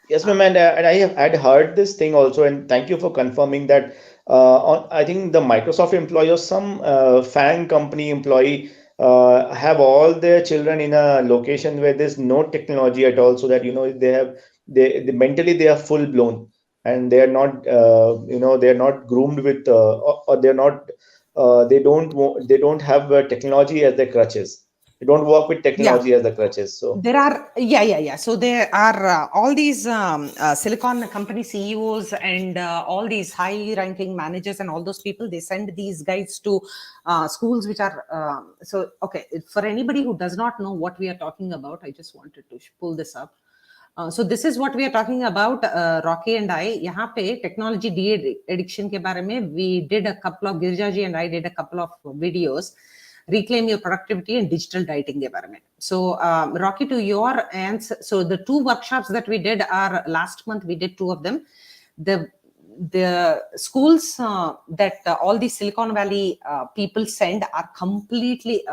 Yes, ma'am, and I'd heard this thing also, and thank you for confirming that. I think the Microsoft employee or some FANG company employee have all their children in a location where there's no technology at all, so that they mentally they are full blown, and they are not they are not groomed with or they're not they don't have technology as their crutches. They don't work with Yeah. technology as the crutches. So There are, yeah. So there are all these silicon company CEOs and all these high ranking managers and all those people, they send these guys to schools which are, okay, for anybody who does not know what we are talking about, I just wanted to pull this up. So this is what we are talking about, Rocky and I. यहाँ पे technology de-addiction के बारे में we did a couple of, Girja ji and I did a couple of videos. Reclaim your productivity and digital dieting के बारे में. So Rocky, to your answer, so the 2 workshops that we did are last month. We did 2 of them. The schools that all the Silicon Valley people send are completely.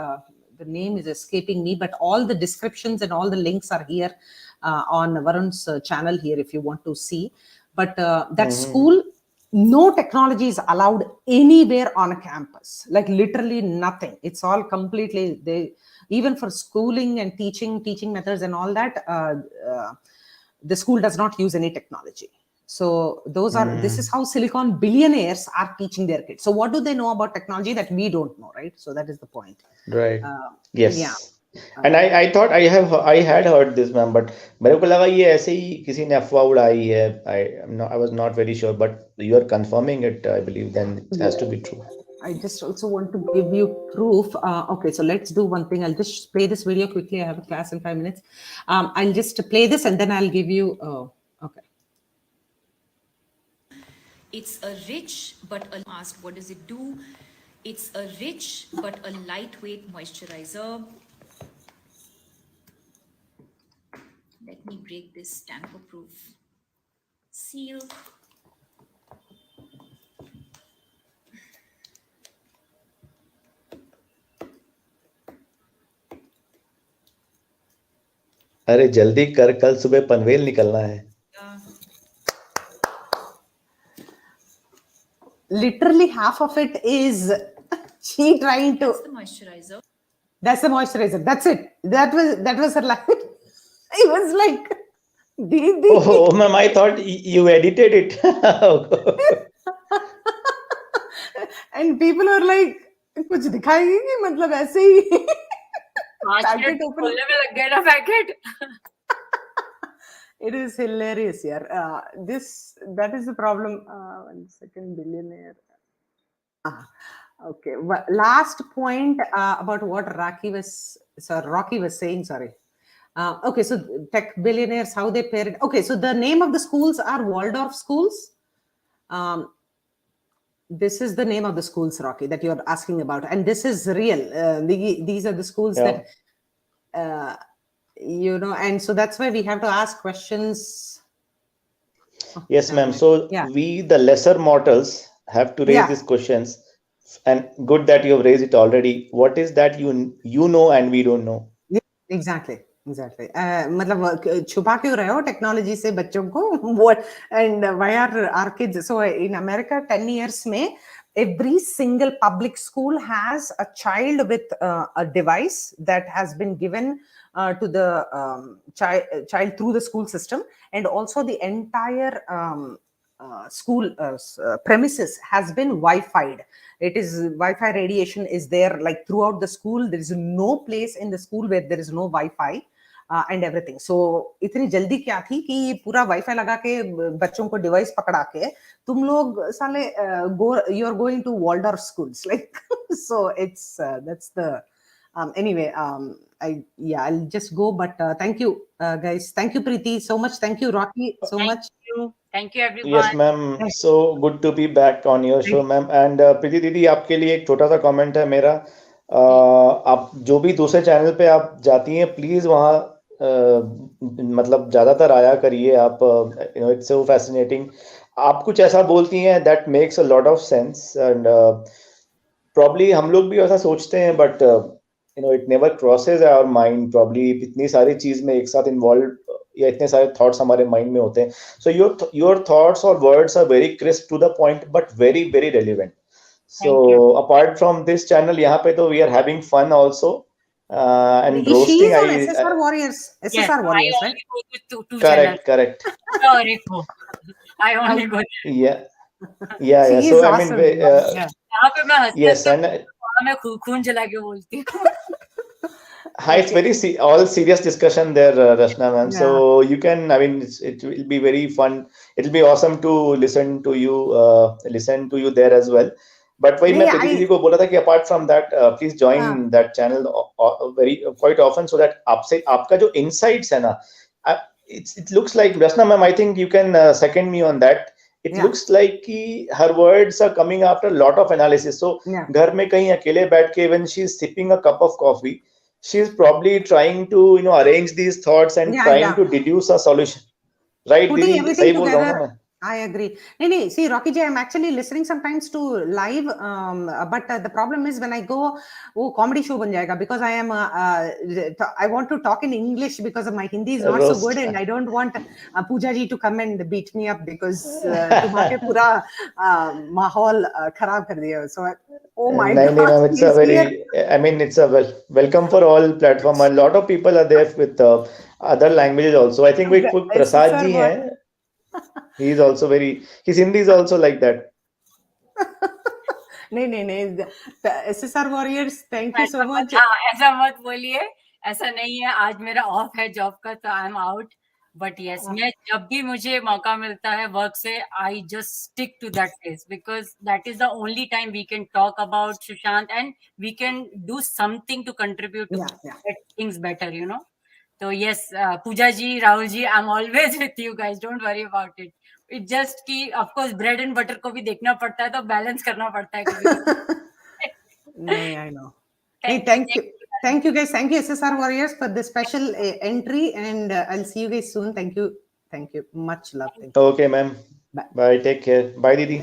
The name is escaping me, but all the descriptions and all the links are here on Varun's channel here if you want to see. But that school, no technology is allowed anywhere on a campus, like literally nothing. It's all completely, they even for schooling and teaching methods and all that, the school does not use any technology. So this is how Silicon billionaires are teaching their kids. So what do they know about technology that we don't know, right? So that is the point. right. Yeah. Yes. And I thought I had heard this, ma'am, but मेरे को लगा ये ऐसे ही किसी ने अफवाह उड़ाई है. I was not very sure, but you are confirming it. I believe then it has to be true. I just also want to give you proof. Okay, so let's do one thing. I'll just play this video quickly. I have a class in 5 minutes. I'll just play this and then I'll give you. Okay. It's a rich but asked what does it do? It's a rich but a lightweight moisturizer. Let me break this tamper-proof seal. अरे जल्दी कर, कल सुबह पनवेल निकलना है. Literally half of it is she trying to. That's the moisturizer. That's the moisturizer. That's it. That was her line. I was like, Didi. Oh, ma'am, I thought you edited it. And people were like, कुछ दिखाएगी कि मतलब ऐसे ही. 5 minute खोलने में लग गया ना packet. It is hilarious, yeah. That is the problem. 1 second, billionaire. Okay. Well, last point about what Rocky was saying. Sorry. Okay, so tech billionaires, how they parent. Okay, so the name of the schools are Waldorf schools. This is the name of the schools, Rocky, that you're asking about, and this is real. These are the schools that. And so that's why we have to ask questions. Yes, ma'am. So Yeah. we, the lesser mortals, have to raise Yeah. these questions, and good that you have raised it already. What is that you know and we don't know? Yeah, exactly. मतलब छुपा क्यों रहे हो technology से बच्चों को? What and why are our kids? So in America, 10 years में every single public school has a child with a device that has been given to the child through the school system, and also the entire school premises has been Wi-Fi'd. It is Wi-Fi radiation is there like throughout the school. There is no place in the school where there is no Wi-Fi and everything. So इतनी जल्दी क्या थी कि पूरा wifi लगा के बच्चों को डिवाइस पकड़ा के तुम लोग साले you are going to Waldorf schools like so it's that's the anyway I'll just go, but thank you guys, thank you Preeti so much, thank you Rocky so much. Thank you everyone. Yes, ma'am. So good to be back on your show, ma'am. And प्रीति दीदी, आपके लिए एक छोटा सा comment है मेरा. आप जो भी दूसरे चैनल पे आप जाती हैं, प्लीज वहाँ मतलब ज्यादातर आया करिए आप. You know it's so fascinating. आप कुछ ऐसा बोलती हैं that makes a lot of sense, and probably हम लोग भी ऐसा सोचते हैं, but you know it never crosses our mind. Probably इतनी सारी चीज में एक साथ इन्वॉल्व या इतने सारे थॉट्स हमारे माइंड में होते हैं. सो योर थॉट्स और words are very crisp to the point, but very very relevant. So apart from this channel, यहाँ पे तो we are having fun also and roasting. She is on SSR Warriors. SSR Warriors, right? I only go to two correct channels. correct I only go there. yeah She so is I awesome. mean यहाँ पे मैं हंसती yes, and मैं खून जला के बोलती हूँ. hi, it's very all serious discussion there, Rashna ma'am. Yeah. So you can, I mean, it will be very fun. It will be awesome to listen to you there as well. But वही मैं प्रीति दीदी को बोला था कि apart from that, please join that channel very quite often, so that आपसे आपका जो insights है ना, it looks like, Rashna ma'am, I think you can second me on that. It looks like कि her words are coming after a lot of analysis. So घर में कहीं अकेले बैठ के when she is sipping a cup of coffee, she is probably trying to, you know, arrange these thoughts and trying to deduce a solution. Right, putting Didi? everything सही बोल रहा हूँ ना मैं? I agree. No, see, Rocky Ji, I'm actually listening sometimes to live, but the problem is when I go, oh, comedy show ban jayega, because I am, I want to talk in English because my Hindi is not so good, and I don't want Pooja Ji to come and beat me up because tumhare pura mahol kharab kar diya. So, oh my God. No, it's a very, I mean, it's a welcome for all platform. A lot of people are there with other languages also. I think with Prasad Ji hai. He is also very, his Hindi is also like that. नहीं SSR Warriors, thank you so much. ऐसा मत बोलिए, ऐसा नहीं है. आज मेरा of है जॉब का, तो I am out. But yes, मैं जब भी मुझे मौका मिलता है वर्क से, I just stick to that place because that is the only time we can talk about Sushant and we can do something to contribute to make things better, you know. तो yes, Pooja ji, Rahul ji, I am always with you guys, don't worry about it. It just कि of course bread and butter को भी देखना पड़ता है, तो balance करना पड़ता है कभी. नहीं, I know. Hey, thank you guys, thank you SSR Warriors for this special entry, and I'll see you guys soon. Thank you, much love. Okay, ma'am. Bye. Take care. Bye, Didi.